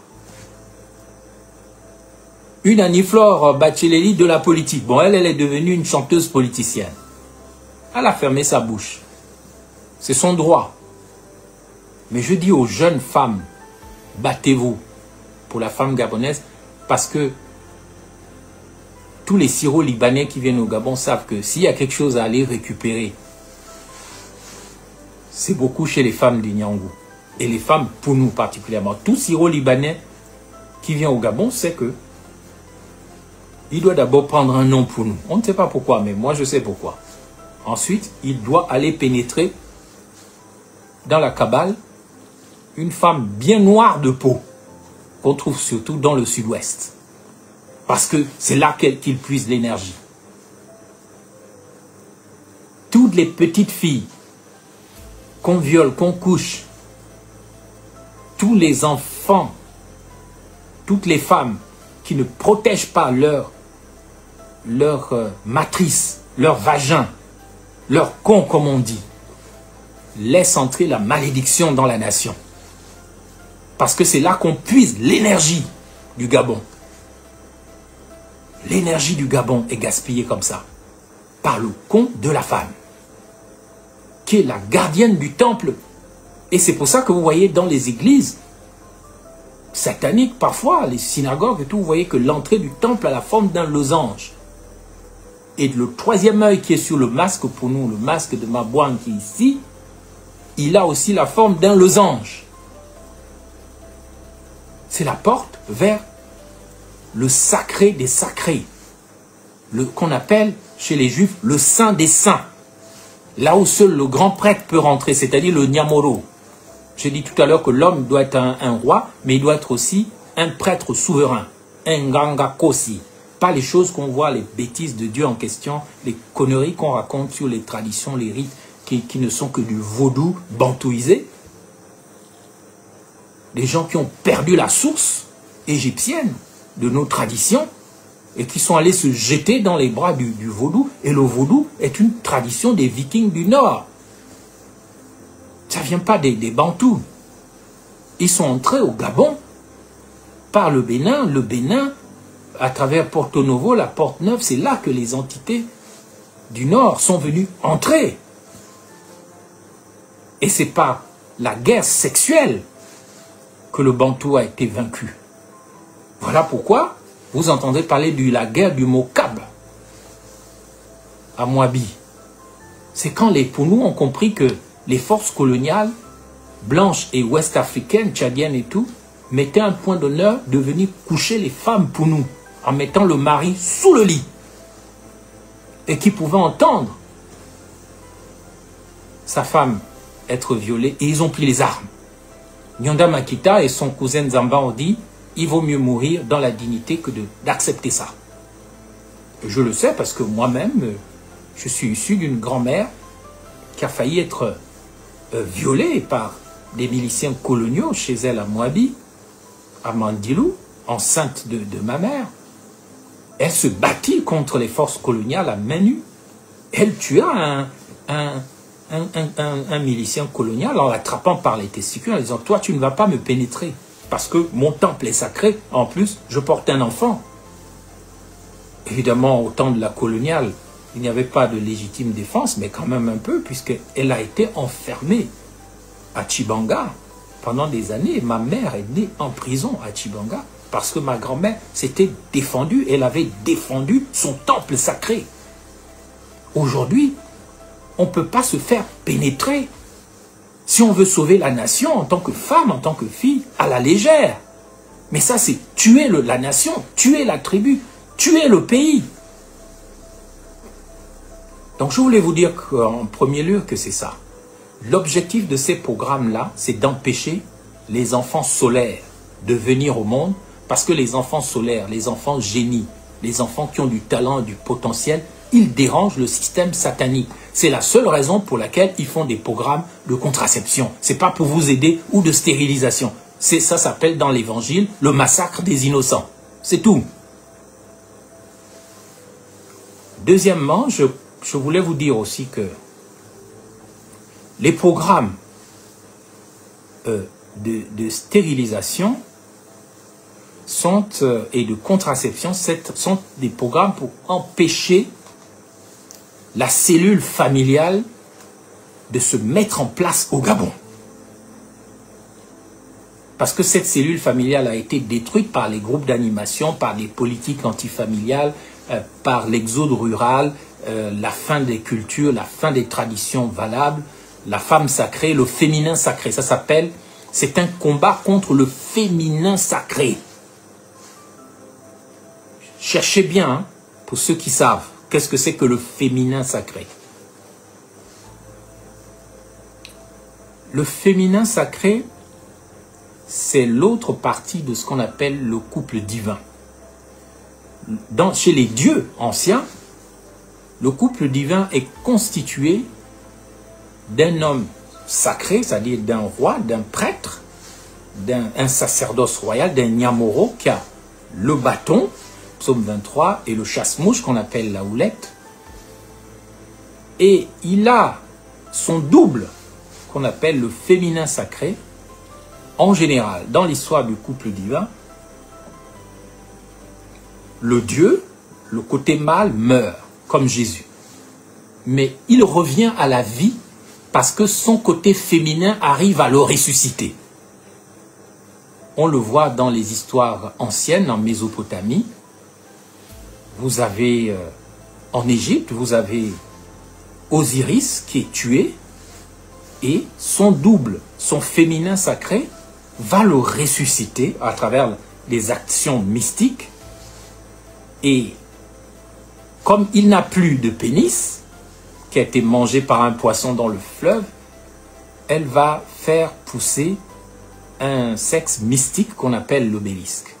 Une Annie-Flore Bacheleli de la politique. Bon, elle est devenue une chanteuse politicienne. Elle a fermé sa bouche. C'est son droit. Mais je dis aux jeunes femmes, battez-vous pour la femme gabonaise, parce que tous les Syro-Libanais qui viennent au Gabon savent que s'il y a quelque chose à aller récupérer, c'est beaucoup chez les femmes du Nyangou. Et les femmes, pour nous particulièrement, tout Syro-Libanais qui vient au Gabon sait que il doit d'abord prendre un nom pour nous. On ne sait pas pourquoi, mais moi je sais pourquoi. Ensuite, il doit aller pénétrer dans la Kabbale une femme bien noire de peau, qu'on trouve surtout dans le sud-ouest. Parce que c'est là qu'il puise l'énergie. Toutes les petites filles qu'on viole, qu'on couche, tous les enfants, toutes les femmes qui ne protègent pas leur matrice, leur vagin, leur con comme on dit, laissent entrer la malédiction dans la nation. Parce que c'est là qu'on puise l'énergie du Gabon. L'énergie du Gabon est gaspillée comme ça, par le con de la femme, qui est la gardienne du temple. Et c'est pour ça que vous voyez dans les églises sataniques, parfois, les synagogues et tout, vous voyez que l'entrée du temple a la forme d'un losange. Et le troisième œil qui est sur le masque, pour nous, le masque de Mabouane qui est ici, il a aussi la forme d'un losange. C'est la porte vers le sacré des sacrés, qu'on appelle chez les Juifs le saint des saints. Là où seul le grand prêtre peut rentrer, c'est-à-dire le Nyamoro. J'ai dit tout à l'heure que l'homme doit être un roi, mais il doit être aussi un prêtre souverain, un Gangakosi. Pas les choses qu'on voit, les bêtises de Dieu en question, les conneries qu'on raconte sur les traditions, les rites, qui ne sont que du vaudou bantouisé. Des gens qui ont perdu la source égyptienne de nos traditions et qui sont allés se jeter dans les bras du vaudou. Et le vaudou est une tradition des Vikings du Nord. Ça ne vient pas des Bantous. Ils sont entrés au Gabon par le Bénin. Le Bénin, à travers Porto Novo, la Porte Neuve, c'est là que les entités du Nord sont venues entrer. Et c'est par la guerre sexuelle que le Bantou a été vaincu. Voilà pourquoi vous entendez parler de la guerre du Mokab à Moabi. C'est quand les Pounous ont compris que les forces coloniales, blanches et ouest-africaines, tchadiennes et tout, mettaient un point d'honneur de venir coucher les femmes Pounous en mettant le mari sous le lit et qui pouvaient entendre sa femme être violée et ils ont pris les armes. Nyanda Makita et son cousin Zamba ont dit il vaut mieux mourir dans la dignité que d'accepter ça. Et je le sais parce que moi-même, je suis issu d'une grand-mère qui a failli être violée par des miliciens coloniaux chez elle à Moabi, à Mandilou, enceinte de ma mère. Elle se battit contre les forces coloniales à main nue. Elle tua un milicien colonial en l'attrapant par les testicules en disant « Toi, tu ne vas pas me pénétrer parce que mon temple est sacré. En plus, je porte un enfant. » Évidemment, au temps de la coloniale, il n'y avait pas de légitime défense, mais quand même un peu, puisqu'elle a été enfermée à Tchibanga pendant des années. Ma mère est née en prison à Tchibanga parce que ma grand-mère s'était défendue. Elle avait défendu son temple sacré. Aujourd'hui, on ne peut pas se faire pénétrer si on veut sauver la nation en tant que femme, en tant que fille, à la légère. Mais ça, c'est tuer la nation, tuer la tribu, tuer le pays. Donc je voulais vous dire en premier lieu que c'est ça. L'objectif de ces programmes-là, c'est d'empêcher les enfants solaires de venir au monde, parce que les enfants solaires, les enfants génies, les enfants qui ont du talent et du potentiel, ils dérangent le système satanique. C'est la seule raison pour laquelle ils font des programmes de contraception. Ce n'est pas pour vous aider ou de stérilisation. Ça s'appelle dans l'évangile le massacre des innocents. C'est tout. Deuxièmement, je voulais vous dire aussi que les programmes de stérilisation et de contraception sont des programmes pour empêcher la cellule familiale de se mettre en place au Gabon. Parce que cette cellule familiale a été détruite par les groupes d'animation, par des politiques antifamiliales, par l'exode rural, la fin des cultures, la fin des traditions valables, la femme sacrée, le féminin sacré. Ça s'appelle, c'est un combat contre le féminin sacré. Cherchez bien, hein, pour ceux qui savent, qu'est-ce que c'est que le féminin sacré. Le féminin sacré, c'est l'autre partie de ce qu'on appelle le couple divin. Chez les dieux anciens, le couple divin est constitué d'un homme sacré, c'est-à-dire d'un roi, d'un prêtre, d'un sacerdoce royal, d'un nyamoro qui a le bâton, psaume 23, et le chasse-mouche qu'on appelle la houlette. Et il a son double, qu'on appelle le féminin sacré. En général, dans l'histoire du couple divin, le Dieu, le côté mâle, meurt, comme Jésus. Mais il revient à la vie parce que son côté féminin arrive à le ressusciter. On le voit dans les histoires anciennes, en Mésopotamie. Vous avez, en Égypte, vous avez Osiris qui est tué, et son double, son féminin sacré, va le ressusciter à travers les actions mystiques. Et comme il n'a plus de pénis, qui a été mangé par un poisson dans le fleuve, elle va faire pousser un sexe mystique qu'on appelle l'obélisque.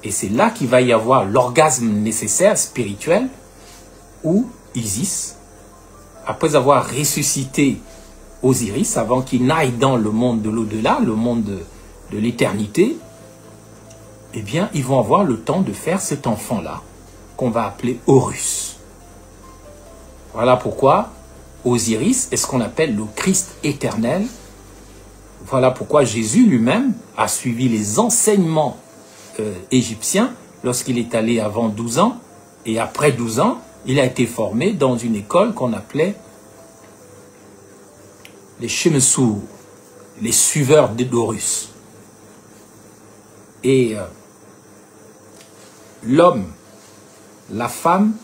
Et c'est là qu'il va y avoir l'orgasme nécessaire, spirituel, où Isis, après avoir ressuscité Osiris, avant qu'il n'aille dans le monde de l'au-delà, le monde de l'éternité, eh bien, ils vont avoir le temps de faire cet enfant-là, qu'on va appeler Horus. Voilà pourquoi Osiris est ce qu'on appelle le Christ éternel. Voilà pourquoi Jésus lui-même a suivi les enseignements égyptiens lorsqu'il est allé avant 12 ans, et après 12 ans, il a été formé dans une école qu'on appelait les Shemesou, les suiveurs d'Horus. Et l'homme, la femme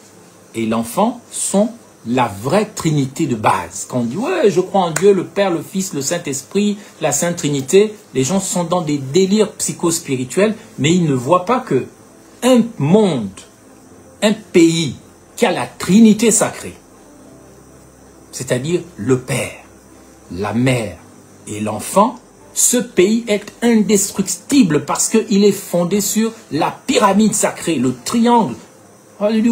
et l'enfant sont la vraie Trinité de base. Quand on dit « ouais, je crois en Dieu, le Père, le Fils, le Saint-Esprit, la Sainte Trinité », les gens sont dans des délires psychospirituels, mais ils ne voient pas que un monde, un pays qui a la Trinité sacrée, c'est-à-dire le Père, la Mère et l'enfant, ce pays est indestructible parce qu'il est fondé sur la pyramide sacrée, le triangle. Et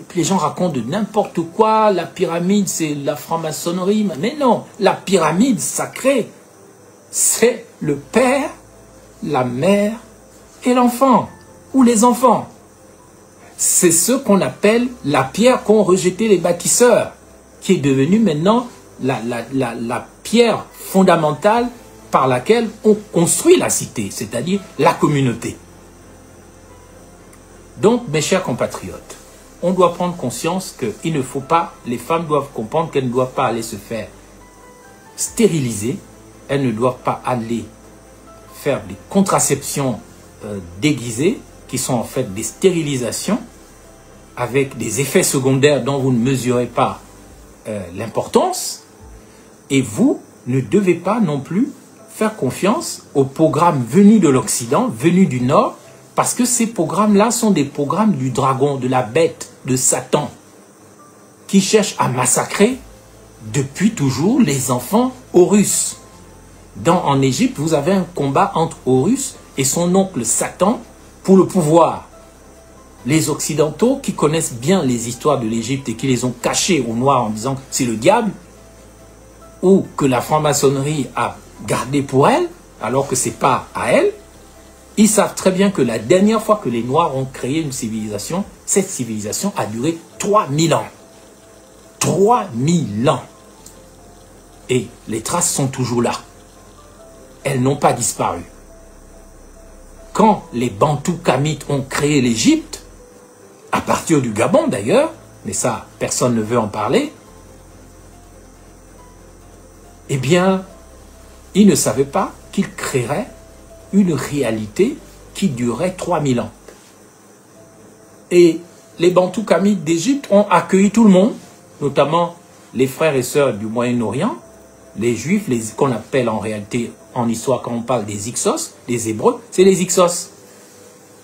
puis les gens racontent de n'importe quoi, la pyramide c'est la franc-maçonnerie, mais non, la pyramide sacrée, c'est le Père, la Mère et l'enfant, ou les enfants. C'est ce qu'on appelle la pierre qu'ont rejeté les bâtisseurs, qui est devenue maintenant la pierre fondamentale par laquelle on construit la cité, c'est-à-dire la communauté. Donc, mes chers compatriotes, on doit prendre conscience qu'il ne faut pas, les femmes doivent comprendre qu'elles ne doivent pas aller se faire stériliser, elles ne doivent pas aller faire des contraceptions déguisées, qui sont en fait des stérilisations, avec des effets secondaires dont vous ne mesurez pas l'importance, et vous ne devez pas non plus faire confiance aux programmes venus de l'Occident, venus du Nord, parce que ces programmes-là sont des programmes du dragon, de la bête, de Satan, qui cherche à massacrer depuis toujours les enfants Horus. En Égypte, vous avez un combat entre Horus et son oncle Satan pour le pouvoir. Les Occidentaux, qui connaissent bien les histoires de l'Égypte et qui les ont cachées aux Noirs en disant que c'est le diable, ou que la franc-maçonnerie a gardé pour elle, alors que ce n'est pas à elle, ils savent très bien que la dernière fois que les Noirs ont créé une civilisation, cette civilisation a duré 3000 ans. 3000 ans. Et les traces sont toujours là. Elles n'ont pas disparu. Quand les Bantous Kamites ont créé l'Égypte, à partir du Gabon d'ailleurs, mais ça, personne ne veut en parler, eh bien, ils ne savaient pas qu'ils créeraient une réalité qui durait 3000 ans. Et les Bantous Kamites d'Égypte ont accueilli tout le monde, notamment les frères et sœurs du Moyen-Orient, les Juifs, qu'on appelle en réalité, en histoire, quand on parle des Hyksos, les Hébreux, c'est les Hyksos.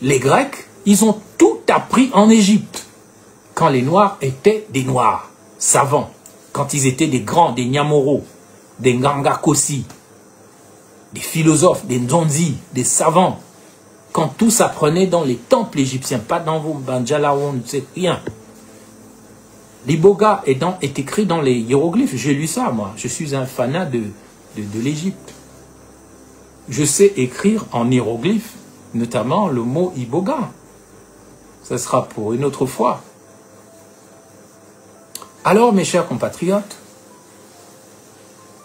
Les Grecs, ils ont tout appris en Égypte, quand les Noirs étaient des Noirs, savants, quand ils étaient des grands, des Nyamoro, des Ngangakossi, des philosophes, des Nzonzi, des savants, quand tout s'apprenait dans les temples égyptiens, pas dans vos Banjala, on ne sait rien. L'Iboga est écrit dans les hiéroglyphes, j'ai lu ça moi, je suis un fanat de l'Égypte. Je sais écrire en hiéroglyphes, notamment le mot Iboga. Ça sera pour une autre fois. Alors mes chers compatriotes,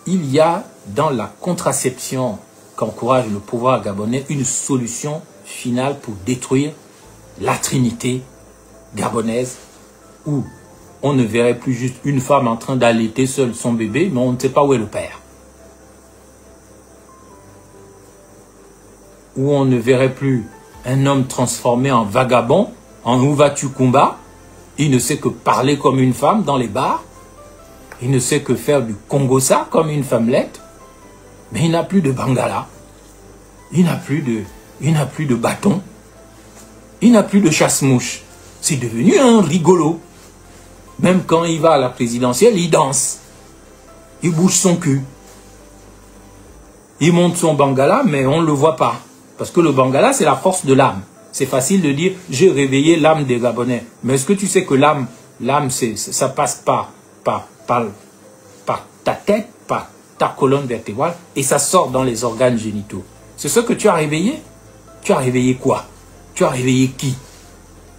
il y a dans la contraception qu'encourage le pouvoir gabonais une solution finale pour détruire la trinité gabonaise où on ne verrait plus juste une femme en train d'allaiter seule son bébé, mais on ne sait pas où est le père. Où on ne verrait plus un homme transformé en vagabond, en Ouvatu Kumba. Il ne sait que parler comme une femme dans les bars. Il ne sait que faire du Kongosa comme une femmelette. Mais il n'a plus de Bangala. Il n'a plus de bâton. Il n'a plus de chasse-mouche. C'est devenu un rigolo. Même quand il va à la présidentielle, il danse. Il bouge son cul. Il monte son Bangala, mais on ne le voit pas. Parce que le Bangala, c'est la force de l'âme. C'est facile de dire, j'ai réveillé l'âme des Gabonais. Mais est-ce que tu sais que l'âme, ça passe par ta tête, par ta colonne vertébrale, et ça sort dans les organes génitaux. C'est ce que tu as réveillé? Tu as réveillé quoi? Tu as réveillé qui?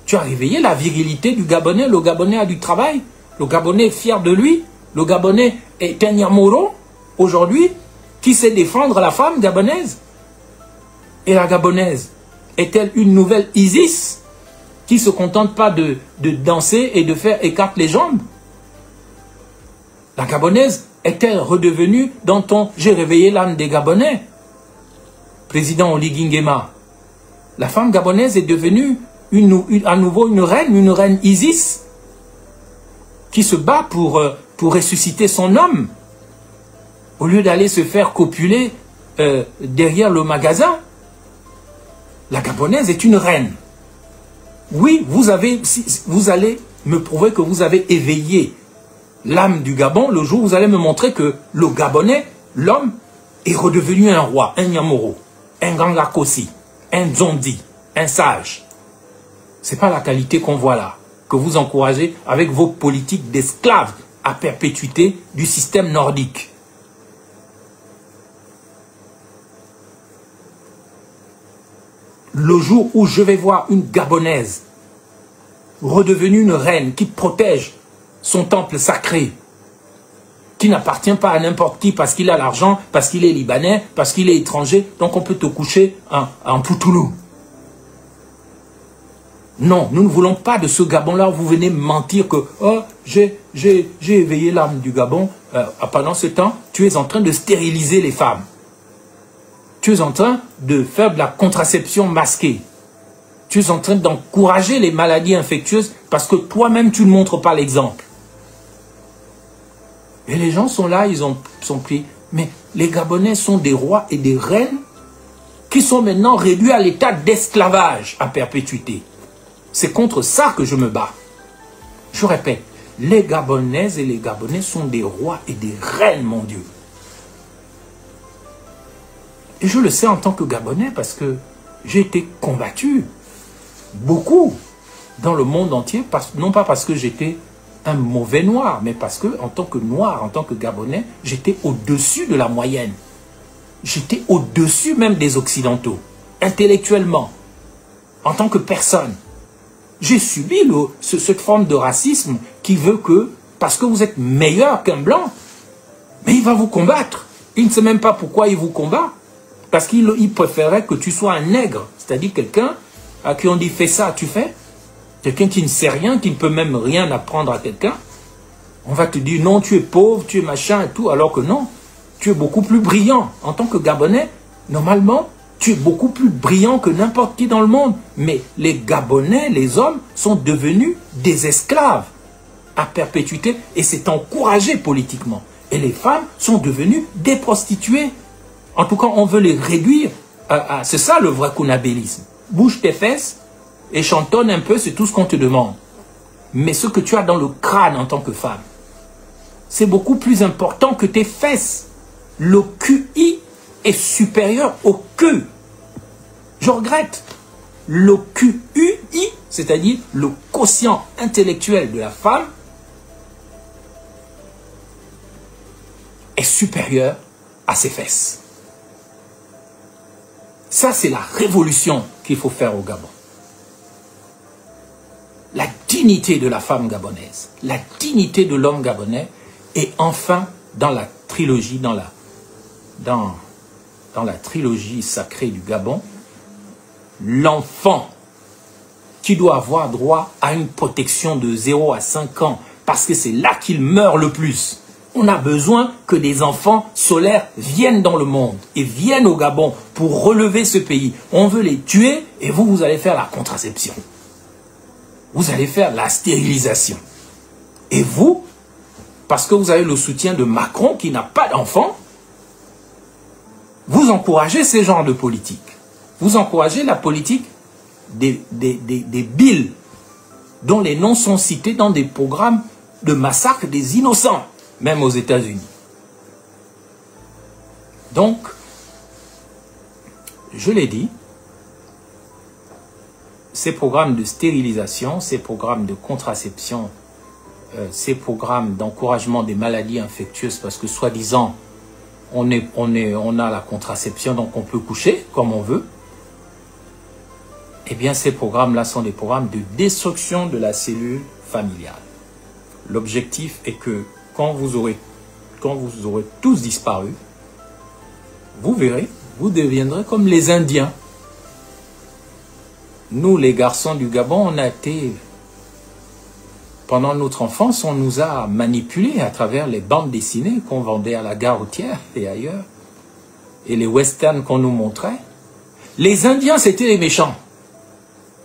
Tu as réveillé la virilité du Gabonais. Le Gabonais a du travail. Le Gabonais est fier de lui. Le Gabonais est un Nyamoro, aujourd'hui, qui sait défendre la femme gabonaise. Et la Gabonaise est-elle une nouvelle Isis qui ne se contente pas de danser et de faire écarte les jambes? La Gabonaise est-elle redevenue dans ton « j'ai réveillé l'âme des Gabonais » Président Oligui Nguema, la femme gabonaise est devenue à nouveau une reine Isis qui se bat pour ressusciter son homme au lieu d'aller se faire copuler derrière le magasin. La Gabonaise est une reine. Oui, vous allez me prouver que vous avez éveillé l'âme du Gabon le jour où vous allez me montrer que le Gabonais, l'homme, est redevenu un roi, un Nyamoro, un Ngangakossi, un Nzondi, un sage. Ce n'est pas la qualité qu'on voit là, que vous encouragez avec vos politiques d'esclaves à perpétuité du système nordique. Le jour où je vais voir une Gabonaise redevenue une reine qui protège son temple sacré, qui n'appartient pas à n'importe qui parce qu'il a l'argent, parce qu'il est libanais, parce qu'il est étranger, donc on peut te coucher en Poutoulou. Non, nous ne voulons pas de ce Gabon-là où vous venez mentir que oh, j'ai éveillé l'âme du Gabon. Pendant ce temps, tu es en train de stériliser les femmes. Tu es en train de faire de la contraception masquée. Tu es en train d'encourager les maladies infectieuses parce que toi-même, tu ne montres pas l'exemple. Et les gens sont là, ils sont pris. Mais les Gabonais sont des rois et des reines qui sont maintenant réduits à l'état d'esclavage à perpétuité. C'est contre ça que je me bats. Je répète, les Gabonaises et les Gabonais sont des rois et des reines, mon Dieu. Et je le sais en tant que Gabonais parce que j'ai été combattu beaucoup dans le monde entier, non pas parce que j'étais un mauvais noir, mais parce que en tant que noir, en tant que Gabonais, j'étais au-dessus de la moyenne. J'étais au-dessus même des Occidentaux, intellectuellement, en tant que personne. J'ai subi cette forme de racisme qui veut que, parce que vous êtes meilleur qu'un blanc, mais il va vous combattre. Il ne sait même pas pourquoi il vous combat. Parce qu'il préférait que tu sois un nègre, c'est-à-dire quelqu'un à qui on dit fais ça, tu fais. Quelqu'un qui ne sait rien, qui ne peut même rien apprendre à quelqu'un. On va te dire non, tu es pauvre, tu es machin et tout, alors que non, tu es beaucoup plus brillant. En tant que Gabonais, normalement, Tu es beaucoup plus brillant que n'importe qui dans le monde. Mais les Gabonais, les hommes, sont devenus des esclaves à perpétuité et c'est encouragé politiquement. Et les femmes sont devenues des prostituées. En tout cas, on veut les réduire. C'est ça le vrai kunabélisme. Bouge tes fesses et chantonne un peu, c'est tout ce qu'on te demande. Mais ce que tu as dans le crâne en tant que femme, c'est beaucoup plus important que tes fesses. Le QI est supérieur au Q. Je regrette. Le QUI, c'est-à-dire le quotient intellectuel de la femme, est supérieur à ses fesses. Ça, c'est la révolution qu'il faut faire au Gabon. La dignité de la femme gabonaise, la dignité de l'homme gabonais, et enfin, dans la trilogie, dans la trilogie sacrée du Gabon, l'enfant qui doit avoir droit à une protection de 0 à 5 ans, parce que c'est là qu'il meurt le plus. On a besoin que des enfants solaires viennent dans le monde et viennent au Gabon pour relever ce pays. On veut les tuer et vous allez faire la contraception. Vous allez faire la stérilisation. Et vous, parce que vous avez le soutien de Macron qui n'a pas d'enfants, vous encouragez ce genre de politique. Vous encouragez la politique des billes dont les noms sont cités dans des programmes de massacre des innocents, même aux États-Unis. Donc, je l'ai dit, ces programmes de stérilisation, ces programmes de contraception, ces programmes d'encouragement des maladies infectieuses, parce que soi-disant, on a la contraception, donc on peut coucher comme on veut, eh bien ces programmes-là sont des programmes de destruction de la cellule familiale. L'objectif est que quand vous aurez tous disparu, vous verrez, vous deviendrez comme les Indiens. Nous, les garçons du Gabon, on a été, pendant notre enfance, on nous a manipulés à travers les bandes dessinées qu'on vendait à la gare routière et ailleurs, et les westerns qu'on nous montrait. Les Indiens, c'était les méchants.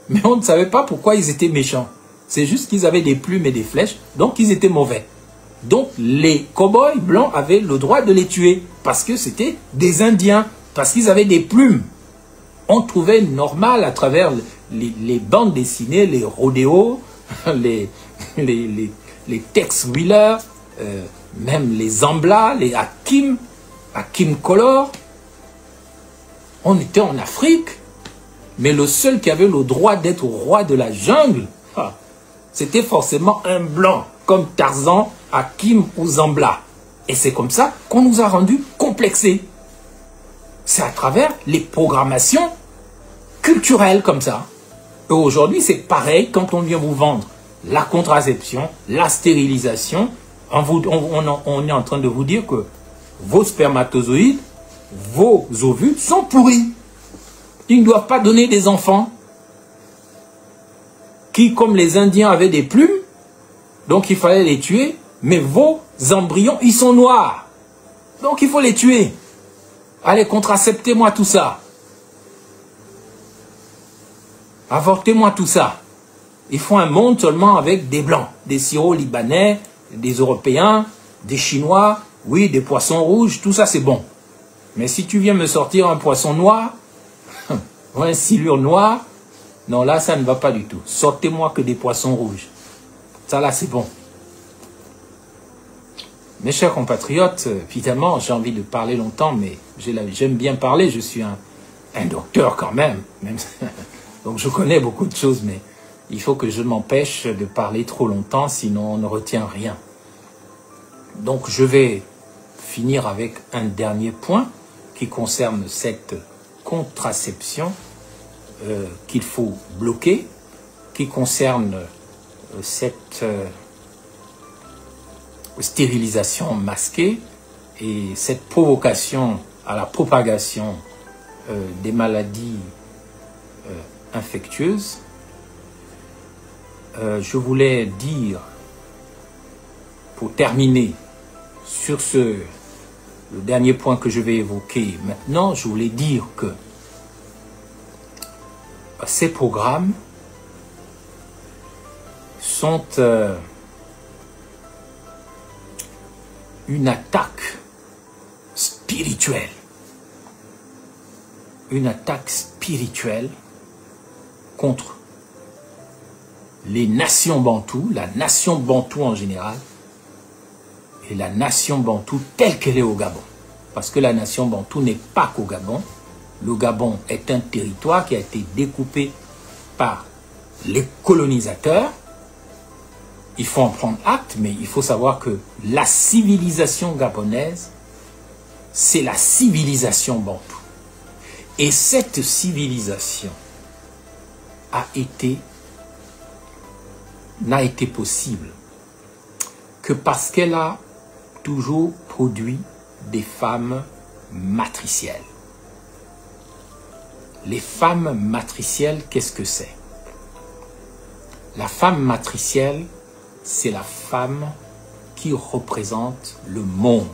Mais on ne savait pas pourquoi ils étaient méchants. C'est juste qu'ils avaient des plumes et des flèches, donc ils étaient mauvais. Donc les cow-boys blancs avaient le droit de les tuer, parce que c'était des Indiens, parce qu'ils avaient des plumes. On trouvait normal à travers les bandes dessinées, les rodéos, les Tex Wheeler, même les Zambla, les Hakim Color. On était en Afrique, mais le seul qui avait le droit d'être roi de la jungle, c'était forcément un blanc, comme Tarzan, Hakim ou Zambla. Et c'est comme ça qu'on nous a rendus complexés. C'est à travers les programmations culturelles comme ça. Et aujourd'hui, c'est pareil quand on vient vous vendre la contraception, la stérilisation. On est en train de vous dire que vos spermatozoïdes, vos ovules sont pourris. Ils ne doivent pas donner des enfants qui, comme les Indiens, avaient des plumes, donc il fallait les tuer, mais vos embryons, ils sont noirs. Donc il faut les tuer. Allez, contraceptez-moi tout ça. Avortez-moi tout ça. Il faut un monde seulement avec des blancs, des Syro-Libanais, des Européens, des Chinois, oui, des poissons rouges, tout ça c'est bon. Mais si tu viens me sortir un poisson noir, ou un silure noir, non, là, ça ne va pas du tout. Sortez-moi que des poissons rouges. Ça, là, c'est bon. Mes chers compatriotes, évidemment, j'ai envie de parler longtemps, mais j'aime bien parler. Je suis un docteur quand même. Donc, je connais beaucoup de choses, mais il faut que je m'empêche de parler trop longtemps, sinon on ne retient rien. Donc, je vais finir avec un dernier point qui concerne cette contraception qu'il faut bloquer, qui concerne cette stérilisation masquée et cette provocation à la propagation des maladies infectieuses. Je voulais dire, pour terminer sur le dernier point que je vais évoquer maintenant, je voulais dire que ces programmes sont une attaque spirituelle. Une attaque spirituelle contre les nations bantoues, la nation bantoue en général, et la nation bantoue telle qu'elle est au Gabon. Parce que la nation bantoue n'est pas qu'au Gabon. Le Gabon est un territoire qui a été découpé par les colonisateurs. Il faut en prendre acte, mais il faut savoir que la civilisation gabonaise, c'est la civilisation bantoue. Et cette civilisation n'a été possible que parce qu'elle a toujours produit des femmes matricielles. Les femmes matricielles, qu'est-ce que c'est? La femme matricielle, c'est la femme qui représente le monde.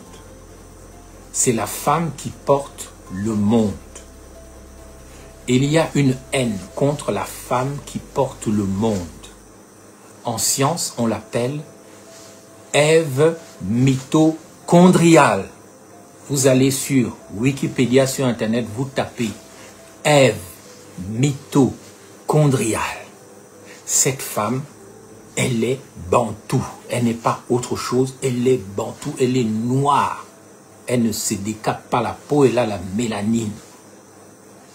C'est la femme qui porte le monde. Il y a une haine contre la femme qui porte le monde. En science, on l'appelle Ève mitochondriale. Vous allez sur Wikipédia, sur Internet, vous tapez Ève mitochondriale. Cette femme, elle est bantoue. Elle n'est pas autre chose. Elle est bantoue. Elle est noire. Elle ne se décape pas la peau. Elle a la mélanine.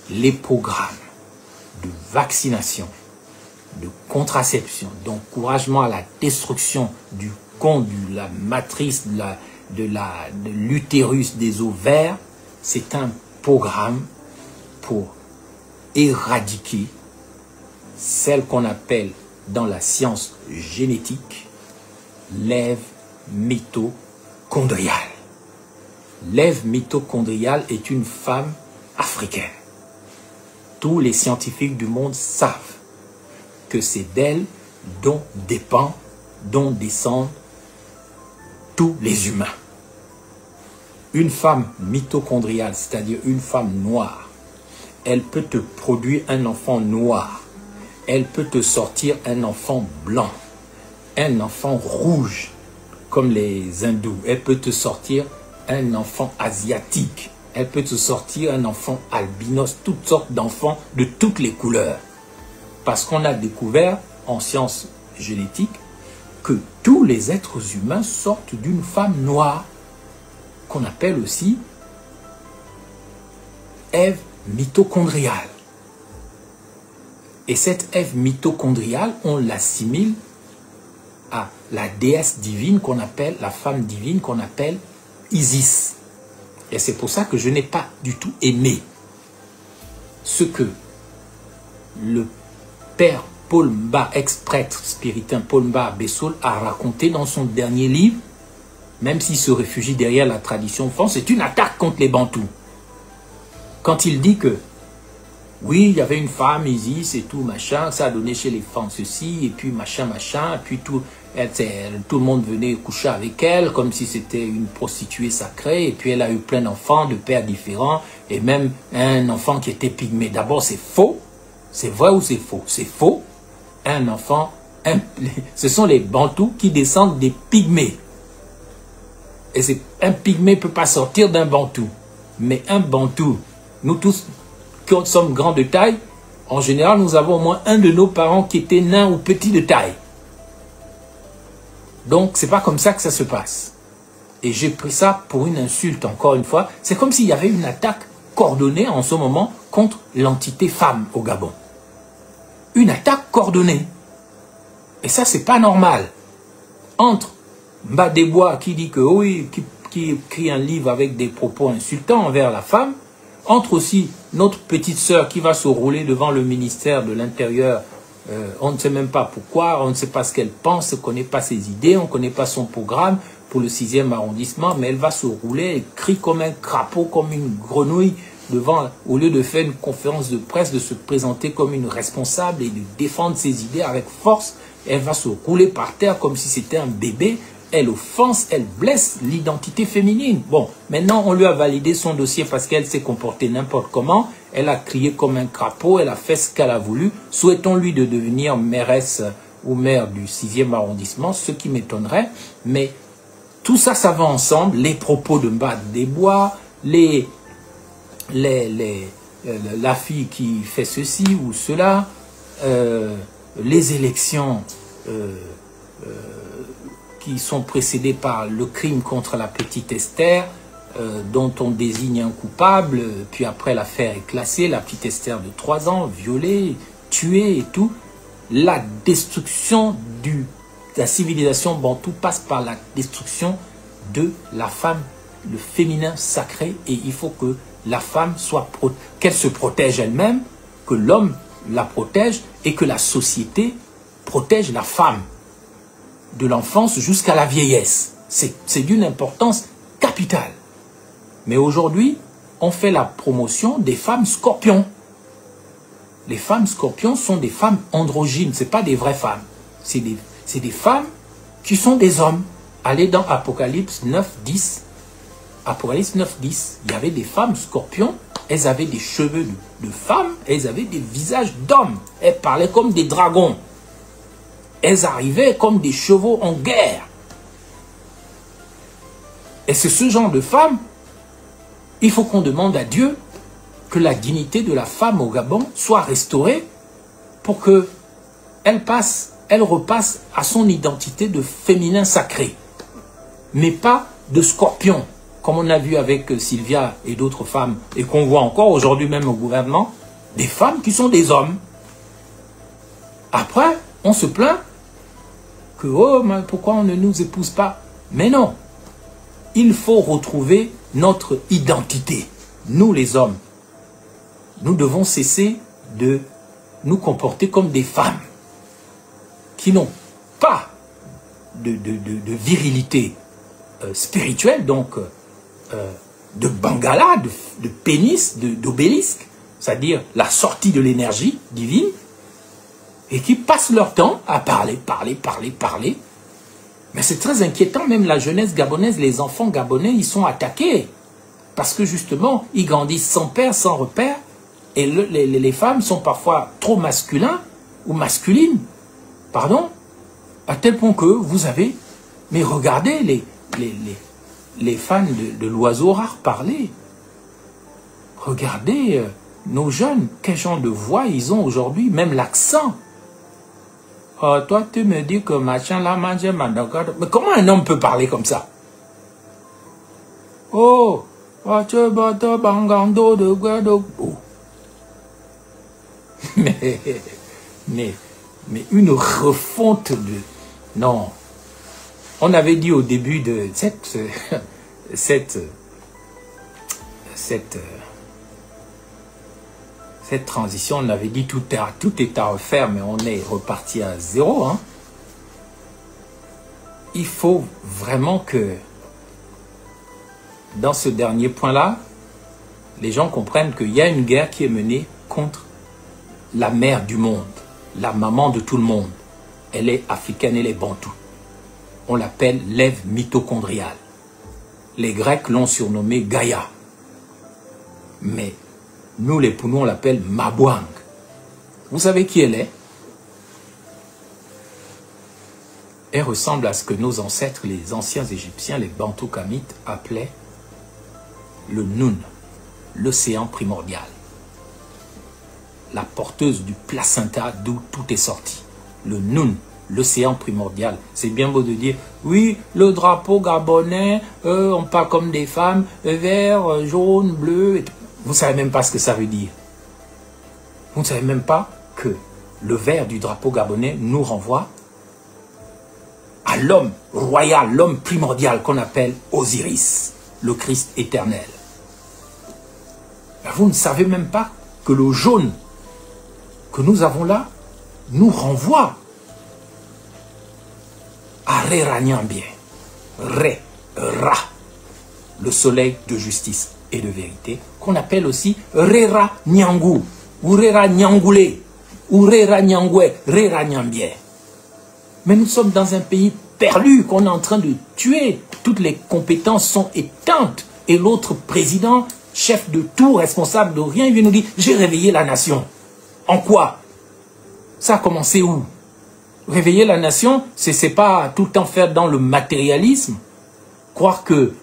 Les programmes de vaccination, de contraception, d'encouragement à la destruction du cône, de la matrice, de l'utérus, des ovaires, c'est un programme pour éradiquer celle qu'on appelle dans la science génétique l'Ève mitochondriale. L'Ève mitochondriale est une femme africaine. Tous les scientifiques du monde savent que c'est d'elle dont descendent tous les humains. Une femme mitochondriale, c'est-à-dire une femme noire, elle peut te produire un enfant noir. Elle peut te sortir un enfant blanc, un enfant rouge, comme les hindous. Elle peut te sortir un enfant asiatique. Elle peut te sortir un enfant albinos, toutes sortes d'enfants de toutes les couleurs. Parce qu'on a découvert en sciences génétiques que tous les êtres humains sortent d'une femme noire, qu'on appelle aussi Ève mitochondriale. Et cette Ève mitochondriale, on l'assimile à la déesse divine qu'on appelle, la femme divine qu'on appelle Isis. Et c'est pour ça que je n'ai pas du tout aimé ce que le père Paul Mba, ex-prêtre spiritain Paul Mba Bessoul, a raconté dans son dernier livre, même s'il se réfugie derrière la tradition France, c'est une attaque contre les Bantous. Quand il dit que, oui, il y avait une femme, Isis et tout, machin, ça a donné chez les femmes ceci, et puis machin, machin, et puis tout le monde venait coucher avec elle, comme si c'était une prostituée sacrée, et puis elle a eu plein d'enfants, de pères différents, et même un enfant qui était pygmée. D'abord, c'est faux. C'est vrai ou c'est faux? C'est faux. Un enfant, ce sont les Bantous qui descendent des pygmées. Et un pygmée ne peut pas sortir d'un Bantou. Mais un Bantou, nous tous qui sommes grands de taille, en général, nous avons au moins un de nos parents qui était nain ou petit de taille. Donc, c'est pas comme ça que ça se passe. Et j'ai pris ça pour une insulte, encore une fois. C'est comme s'il y avait une attaque coordonnée en ce moment contre l'entité femme au Gabon. Une attaque coordonnée. Et ça, c'est pas normal. Entre Mbadebois qui dit que oui, qui écrit un livre avec des propos insultants envers la femme, entre aussi notre petite sœur qui va se rouler devant le ministère de l'Intérieur. On ne sait même pas pourquoi, on ne sait pas ce qu'elle pense, on ne connaît pas ses idées, on ne connaît pas son programme pour le 6e arrondissement, mais elle va se rouler, elle crie comme un crapaud, comme une grenouille, devant, au lieu de faire une conférence de presse, de se présenter comme une responsable et de défendre ses idées avec force, elle va se rouler par terre comme si c'était un bébé. Elle offense, elle blesse l'identité féminine. Bon, maintenant on lui a validé son dossier parce qu'elle s'est comportée n'importe comment. elle a crié comme un crapaud, elle a fait ce qu'elle a voulu. Souhaitons-lui de devenir mairesse ou maire du 6e arrondissement, ce qui m'étonnerait, mais tout ça, ça va ensemble. Les propos de Mbad Desbois, la fille qui fait ceci ou cela, les élections qui sont précédées par le crime contre la petite Esther, dont on désigne un coupable, puis après l'affaire est classée, la petite Esther de 3 ans, violée, tuée et tout. La destruction de la civilisation bantoue passe par la destruction de la femme, le féminin sacré, et il faut que la femme soit, qu'elle se protège elle-même, que l'homme la protège et que la société protège la femme de l'enfance jusqu'à la vieillesse. C'est d'une importance capitale. Mais aujourd'hui, on fait la promotion des femmes scorpions. Les femmes scorpions sont des femmes androgynes, ce n'est pas des vraies femmes. C'est des femmes qui sont des hommes. Allez dans Apocalypse 9, 10. Apocalypse 9, 10. Il y avait des femmes scorpions, elles avaient des cheveux de femmes, elles avaient des visages d'hommes. Elles parlaient comme des dragons. Elles arrivaient comme des chevaux en guerre. Et c'est ce genre de femmes, il faut qu'on demande à Dieu que la dignité de la femme au Gabon soit restaurée pour que elle repasse à son identité de féminin sacré, mais pas de scorpion, comme on a vu avec Sylvia et d'autres femmes, et qu'on voit encore aujourd'hui même au gouvernement, des femmes qui sont des hommes. Après, on se plaint que, oh, mais pourquoi on ne nous épouse pas? Mais non, il faut retrouver notre identité. Nous les hommes, nous devons cesser de nous comporter comme des femmes qui n'ont pas de virilité spirituelle, donc de bangala, de pénis, d'obélisque, c'est-à-dire la sortie de l'énergie divine, et qui passent leur temps à parler. Mais c'est très inquiétant, même la jeunesse gabonaise, les enfants gabonais, ils sont attaqués. Parce que justement, ils grandissent sans père, sans repère, et les femmes sont parfois trop masculins ou masculines, pardon, à tel point que vous avez, mais regardez les fans de l'oiseau rare parler. Regardez nos jeunes, quel genre de voix ils ont aujourd'hui, même l'accent. Oh, toi, tu me dis que machin là, mange mandagade. Mais comment un homme peut parler comme ça? Oh, bangando de guado. Mais une refonte de... Non. On avait dit au début de cette transition, on avait dit tout est à refaire, mais on est reparti à zéro. Hein. Il faut vraiment que, dans ce dernier point-là, les gens comprennent qu'il y a une guerre qui est menée contre la mère du monde, la maman de tout le monde. Elle est africaine, elle est bantoue. On l'appelle l'Ève mitochondriale. Les Grecs l'ont surnommée Gaïa. Mais nous, les Pounous, on l'appelle Mabouang. Vous savez qui elle est? Elle ressemble à ce que nos ancêtres, les anciens Égyptiens, les Bantous Kamites, appelaient le Nun, l'océan primordial. La porteuse du placenta d'où tout est sorti. Le Nun, l'océan primordial. C'est bien beau de dire, oui, le drapeau gabonais, on parle comme des femmes, vert, jaune, bleu, et tout. Vous ne savez même pas ce que ça veut dire. Vous ne savez même pas que le vert du drapeau gabonais nous renvoie à l'homme royal, l'homme primordial qu'on appelle Osiris, le Christ éternel. Vous ne savez même pas que le jaune que nous avons là nous renvoie à Rera Nyambie, Ra, le soleil de justice et de vérité, qu'on appelle aussi Rera Nyangu, ou Rera Nyangoulé, ou Rera Nyangwe, Rera Nyambie. Mais nous sommes dans un pays perdu qu'on est en train de tuer. Toutes les compétences sont éteintes. Et l'autre président chef de tout, responsable de rien, il vient nous dire, j'ai réveillé la nation. En quoi? Ça a commencé où? Réveiller la nation, c'est pas tout le temps faire dans le matérialisme, croire que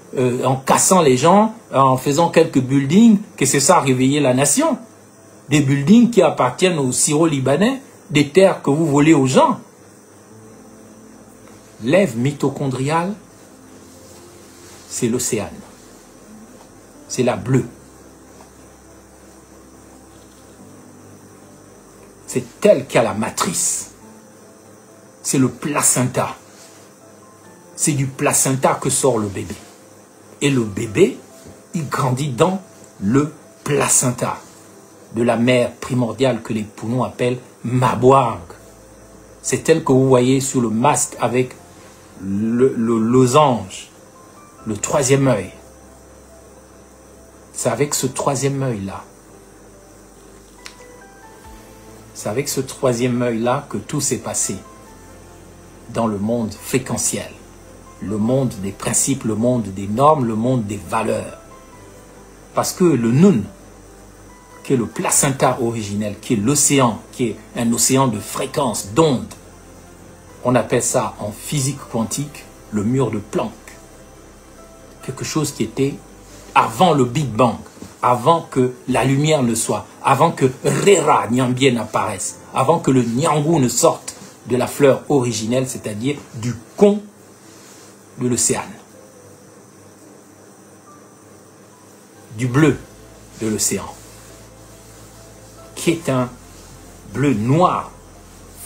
en cassant les gens, en faisant quelques buildings, que c'est ça réveiller la nation. Des buildings qui appartiennent aux Syro-Libanais, des terres que vous volez aux gens. L'Ève mitochondriale, c'est l'océan. C'est la bleue. C'est elle qui a la matrice. C'est le placenta. C'est du placenta que sort le bébé. Et le bébé, il grandit dans le placenta de la mère primordiale que les Pounous appellent Mabouang. C'est elle que vous voyez sur le masque avec le losange, le troisième œil. C'est avec ce troisième œil-là. C'est avec ce troisième œil-là que tout s'est passé dans le monde fréquentiel. Le monde des principes, le monde des normes, le monde des valeurs. Parce que le Nun, qui est le placenta originel, qui est l'océan, qui est un océan de fréquences, d'ondes, on appelle ça en physique quantique le mur de Planck. Quelque chose qui était avant le Big Bang, avant que la lumière ne soit, avant que Rera Nyambien apparaisse, avant que le Nyangou ne sorte de la fleur originelle, c'est-à-dire du con de l'océan, du bleu de l'océan, qui est un bleu noir,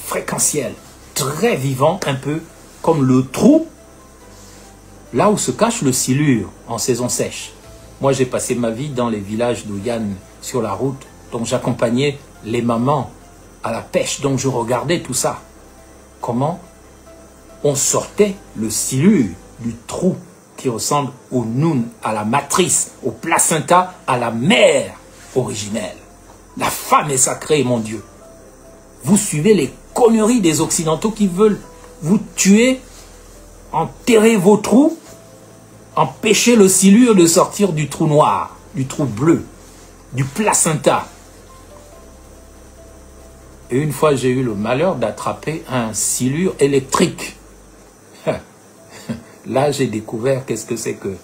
fréquentiel, très vivant, un peu comme le trou, là où se cache le silure en saison sèche. Moi, j'ai passé ma vie dans les villages d'Ouyane sur la route, donc j'accompagnais les mamans à la pêche, donc je regardais tout ça. Comment on sortait le silure du trou qui ressemble au Nun, à la matrice, au placenta, à la mère originelle. La femme est sacrée, mon Dieu. Vous suivez les conneries des Occidentaux qui veulent vous tuer, enterrer vos trous, empêcher le silure de sortir du trou noir, du trou bleu, du placenta. Et une fois, j'ai eu le malheur d'attraper un silure électrique. Là, j'ai découvert qu'est-ce que c'est que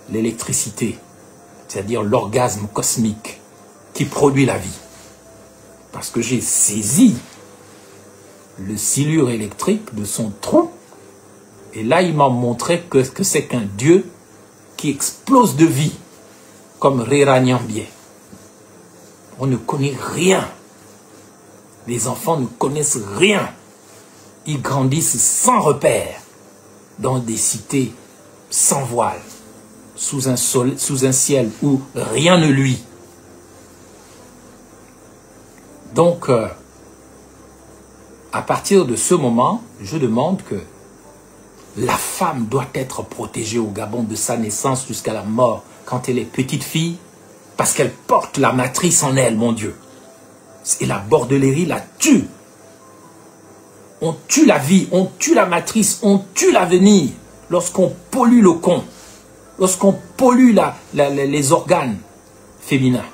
l'électricité, c'est-à-dire l'orgasme cosmique qui produit la vie. Parce que j'ai saisi le silure électrique de son trou, et là, il m'a montré que c'est qu'un Dieu qui explose de vie, comme Rera Nyambien. On ne connaît rien. Les enfants ne connaissent rien. Ils grandissent sans repère, dans des cités sans voile, sous un ciel où rien ne luit. Donc, à partir de ce moment, je demande que la femme doit être protégée au Gabon de sa naissance jusqu'à la mort, quand elle est petite fille, parce qu'elle porte la matrice en elle, mon Dieu. Et la bordellerie la tue. On tue la vie, on tue la matrice, on tue l'avenir lorsqu'on pollue le con, lorsqu'on pollue les organes féminins.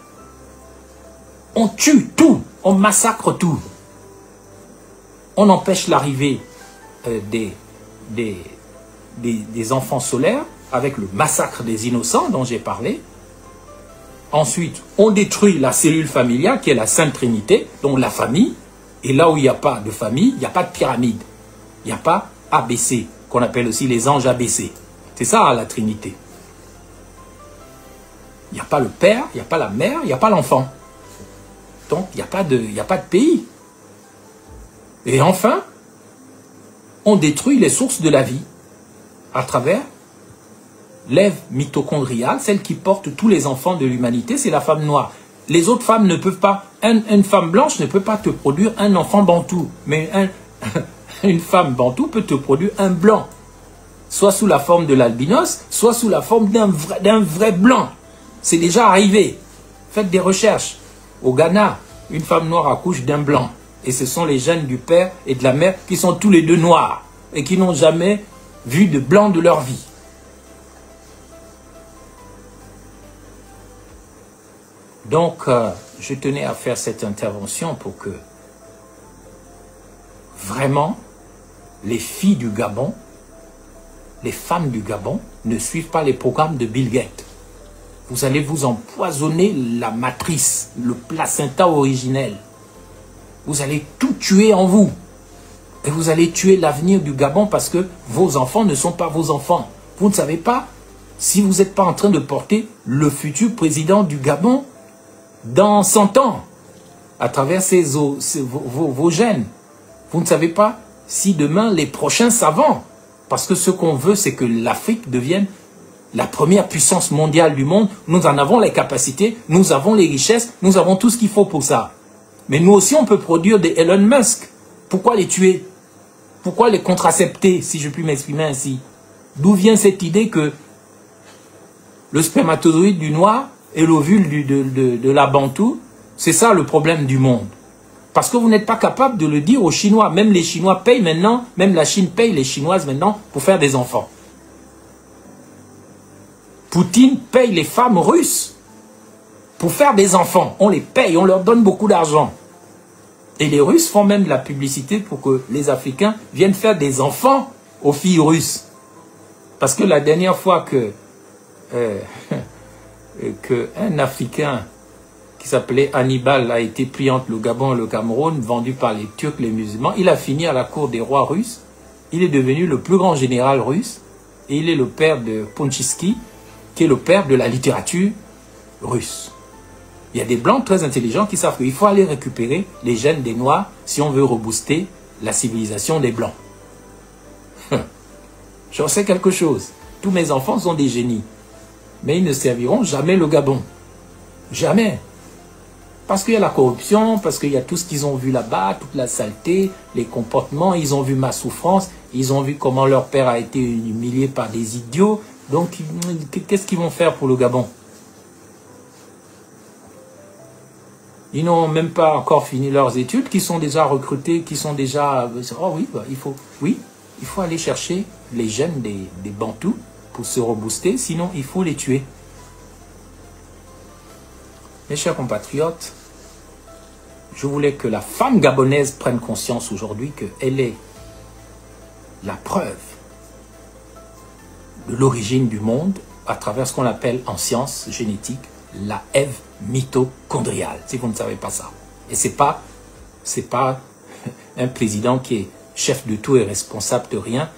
On tue tout, on massacre tout. On empêche l'arrivée des enfants solaires avec le massacre des innocents dont j'ai parlé. Ensuite, on détruit la cellule familiale qui est la Sainte Trinité, donc la famille. Et là où il n'y a pas de famille, il n'y a pas de pyramide. Il n'y a pas ABC, qu'on appelle aussi les anges ABC. C'est ça la Trinité. Il n'y a pas le père, il n'y a pas la mère, il n'y a pas l'enfant. Donc il n'y a pas de pays. Et enfin, on détruit les sources de la vie à travers l'Ève mitochondriale, celle qui porte tous les enfants de l'humanité, c'est la femme noire. Les autres femmes ne peuvent pas, une femme blanche ne peut pas te produire un enfant bantou, mais une femme bantou peut te produire un blanc, soit sous la forme de l'albinos, soit sous la forme d'un vrai blanc. C'est déjà arrivé. Faites des recherches. Au Ghana, une femme noire accouche d'un blanc. Et ce sont les gènes du père et de la mère qui sont tous les deux noirs et qui n'ont jamais vu de blanc de leur vie. Donc, je tenais à faire cette intervention pour que vraiment les filles du Gabon, les femmes du Gabon ne suivent pas les programmes de Bill Gates. Vous allez vous empoisonner la matrice, le placenta originel. Vous allez tout tuer en vous. Et vous allez tuer l'avenir du Gabon parce que vos enfants ne sont pas vos enfants. Vous ne savez pas si vous n'êtes pas en train de porter le futur président du Gabon dans 100 ans, à travers vos gènes. Vous ne savez pas si demain les prochains savants, parce que ce qu'on veut, c'est que l'Afrique devienne la première puissance mondiale du monde. Nous en avons les capacités, nous avons les richesses, nous avons tout ce qu'il faut pour ça. Mais nous aussi, on peut produire des Elon Musk. Pourquoi les tuer? Pourquoi les contracepter, si je puis m'exprimer ainsi? D'où vient cette idée que le spermatozoïde du noir et l'ovule de la bantou, c'est ça le problème du monde? Parce que vous n'êtes pas capable de le dire aux Chinois. Même les Chinois payent maintenant, même la Chine paye les Chinoises maintenant pour faire des enfants. Poutine paye les femmes russes pour faire des enfants. On les paye, on leur donne beaucoup d'argent. Et les Russes font même de la publicité pour que les Africains viennent faire des enfants aux filles russes. Parce que la dernière fois qu'un Africain qui s'appelait Hannibal a été pris entre le Gabon et le Cameroun, vendu par les Turcs, les musulmans, il a fini à la cour des rois russes. Il est devenu le plus grand général russe. Et il est le père de Punchitsky, qui est le père de la littérature russe. Il y a des Blancs très intelligents qui savent qu'il faut aller récupérer les gènes des Noirs si on veut rebooster la civilisation des Blancs. J'en sais quelque chose. Tous mes enfants sont des génies. Mais ils ne serviront jamais le Gabon. Jamais. Parce qu'il y a la corruption, parce qu'il y a tout ce qu'ils ont vu là-bas, toute la saleté, les comportements, ils ont vu ma souffrance, ils ont vu comment leur père a été humilié par des idiots. Donc, qu'est-ce qu'ils vont faire pour le Gabon? Ils n'ont même pas encore fini leurs études, qui sont déjà recrutés, qui sont déjà... Oh oui, il faut aller chercher les gènes des Bantous pour se rebooster, sinon il faut les tuer. Mes chers compatriotes, je voulais que la femme gabonaise prenne conscience aujourd'hui qu'elle est la preuve de l'origine du monde à travers ce qu'on appelle en sciences génétiques la Ève mitochondriale, si vous ne savez pas ça. Et c'est pas un président qui est chef de tout et responsable de rien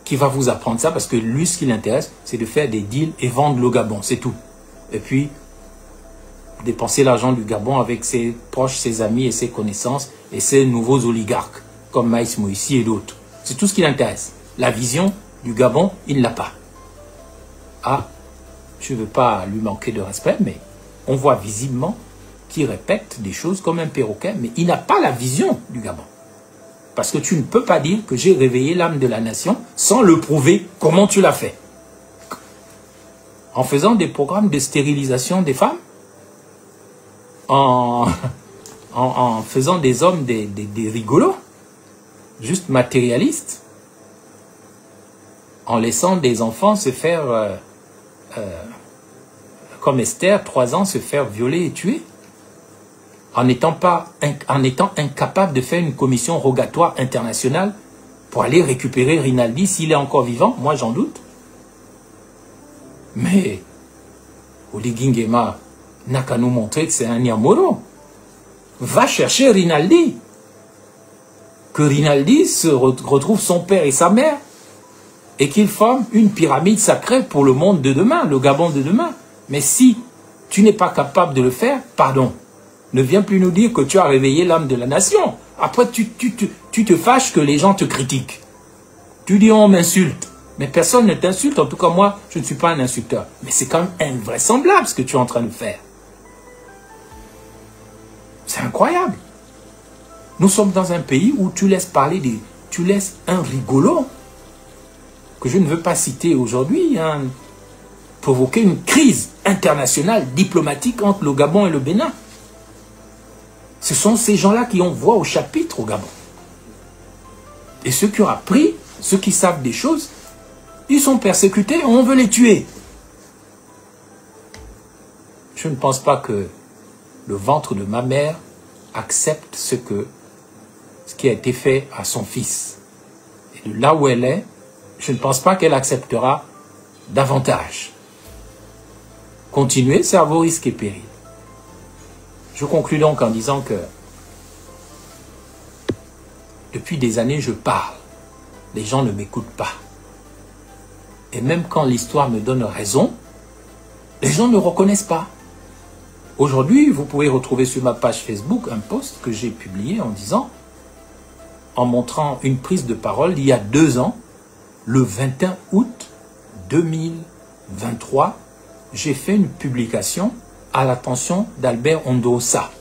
qui va vous apprendre ça, parce que lui, ce qui l'intéresse, c'est de faire des deals et vendre le Gabon, c'est tout. Et puis, dépenser l'argent du Gabon avec ses proches, ses amis et ses connaissances et ses nouveaux oligarques, comme Maïs Moïsi et d'autres. C'est tout ce qui l'intéresse. La vision du Gabon, il ne l'a pas. Ah, je ne veux pas lui manquer de respect, mais on voit visiblement qu'il répète des choses comme un perroquet, mais il n'a pas la vision du Gabon. Parce que tu ne peux pas dire que j'ai réveillé l'âme de la nation sans le prouver. Comment tu l'as fait? En faisant des programmes de stérilisation des femmes? En faisant des hommes des rigolos? Juste matérialistes? En laissant des enfants se faire, comme Esther, 3 ans, se faire violer et tuer? En étant incapable de faire une commission rogatoire internationale pour aller récupérer Rinaldi s'il est encore vivant? Moi, j'en doute. Mais Oligui Nguema n'a qu'à nous montrer que c'est un Nyamoro. Va chercher Rinaldi. Que Rinaldi se retrouve son père et sa mère et qu'ils forment une pyramide sacrée pour le monde de demain, le Gabon de demain. Mais si tu n'es pas capable de le faire, pardon, ne viens plus nous dire que tu as réveillé l'âme de la nation. Après, tu te fâches que les gens te critiquent. Tu dis on m'insulte. Mais personne ne t'insulte. En tout cas, moi, je ne suis pas un insulteur. Mais c'est quand même invraisemblable ce que tu es en train de faire. C'est incroyable. Nous sommes dans un pays où tu laisses parler tu laisses un rigolo, que je ne veux pas citer aujourd'hui, provoquer une crise internationale diplomatique entre le Gabon et le Bénin. Ce sont ces gens-là qui ont voix au chapitre au Gabon. Et ceux qui ont appris, ceux qui savent des choses, ils sont persécutés, on veut les tuer. Je ne pense pas que le ventre de ma mère accepte ce qui a été fait à son fils. Et de là où elle est, je ne pense pas qu'elle acceptera davantage. Continuez, c'est à vos risques et périls. Je conclus donc en disant que depuis des années, je parle. Les gens ne m'écoutent pas. Et même quand l'histoire me donne raison, les gens ne reconnaissent pas. Aujourd'hui, vous pouvez retrouver sur ma page Facebook un post que j'ai publié en disant, en montrant une prise de parole il y a 2 ans, le 21 août 2023, j'ai fait une publication à l'attention d'Albert Ondossa.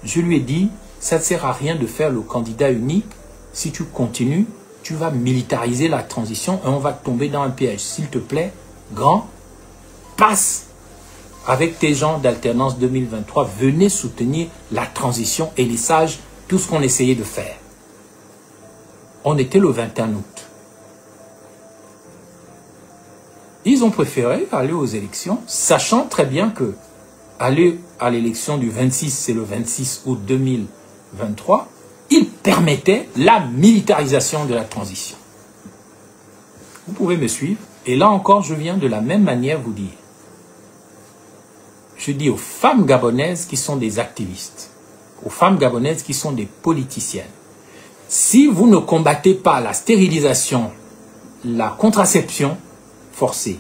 Je lui ai dit, ça ne sert à rien de faire le candidat unique. Si tu continues, tu vas militariser la transition et on va tomber dans un piège. S'il te plaît, grand, passe avec tes gens d'alternance 2023. Venez soutenir la transition et les sages, tout ce qu'on essayait de faire. On était le 21 août. Ils ont préféré aller aux élections, sachant très bien que aller à l'élection du 26, c'est le 26 août 2023, il permettait la militarisation de la transition. Vous pouvez me suivre. Et là encore, je viens de la même manière vous dire. Je dis aux femmes gabonaises qui sont des activistes, aux femmes gabonaises qui sont des politiciennes, si vous ne combattez pas la stérilisation, la contraception forcée,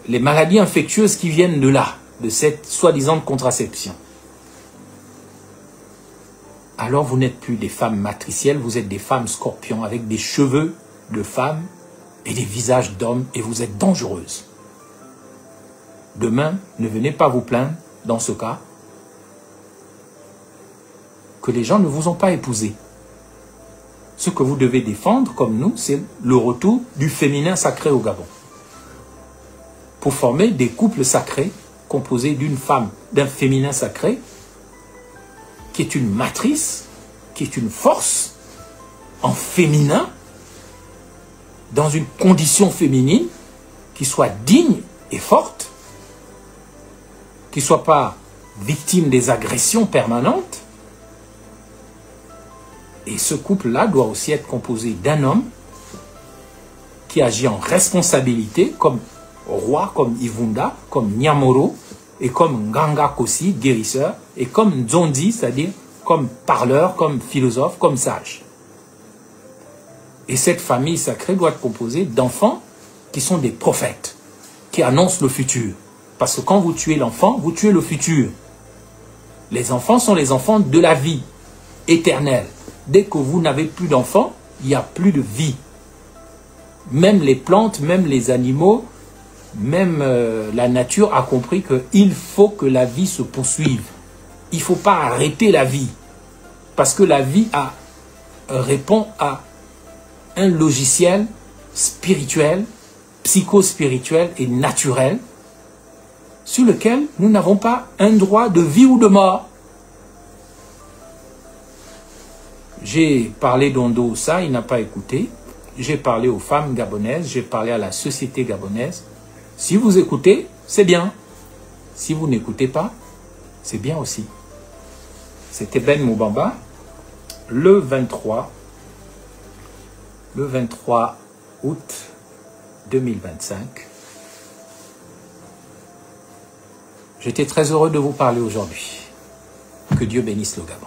les maladies infectieuses qui viennent de là, de cette soi-disant contraception, alors vous n'êtes plus des femmes matricielles, vous êtes des femmes scorpions avec des cheveux de femmes et des visages d'hommes et vous êtes dangereuses. Demain, ne venez pas vous plaindre, dans ce cas, que les gens ne vous ont pas épousé. Ce que vous devez défendre, comme nous, c'est le retour du féminin sacré au Gabon. Pour former des couples sacrés composés d'une femme, d'un féminin sacré, qui est une matrice, qui est une force en féminin, dans une condition féminine, qui soit digne et forte, qui ne soit pas victime des agressions permanentes. Et ce couple-là doit aussi être composé d'un homme qui agit en responsabilité, comme roi, comme Ivunda, comme Nyamoro, et comme Nganga Kosi, guérisseur, et comme Nzondi, c'est-à-dire comme parleur, comme philosophe, comme sage. Et cette famille sacrée doit être composée d'enfants qui sont des prophètes, qui annoncent le futur. Parce que quand vous tuez l'enfant, vous tuez le futur. Les enfants sont les enfants de la vie éternelle. Dès que vous n'avez plus d'enfants, il n'y a plus de vie. Même les plantes, même les animaux, même la nature a compris qu'il faut que la vie se poursuive. Il ne faut pas arrêter la vie. Parce que la vie répond à un logiciel spirituel, psychospirituel et naturel sur lequel nous n'avons pas un droit de vie ou de mort. J'ai parlé d'Ondo, ça, il n'a pas écouté. J'ai parlé aux femmes gabonaises, j'ai parlé à la société gabonaise. Si vous écoutez, c'est bien. Si vous n'écoutez pas, c'est bien aussi. C'était Ben Moubamba, le 23 août 2025. J'étais très heureux de vous parler aujourd'hui. Que Dieu bénisse le Gabon.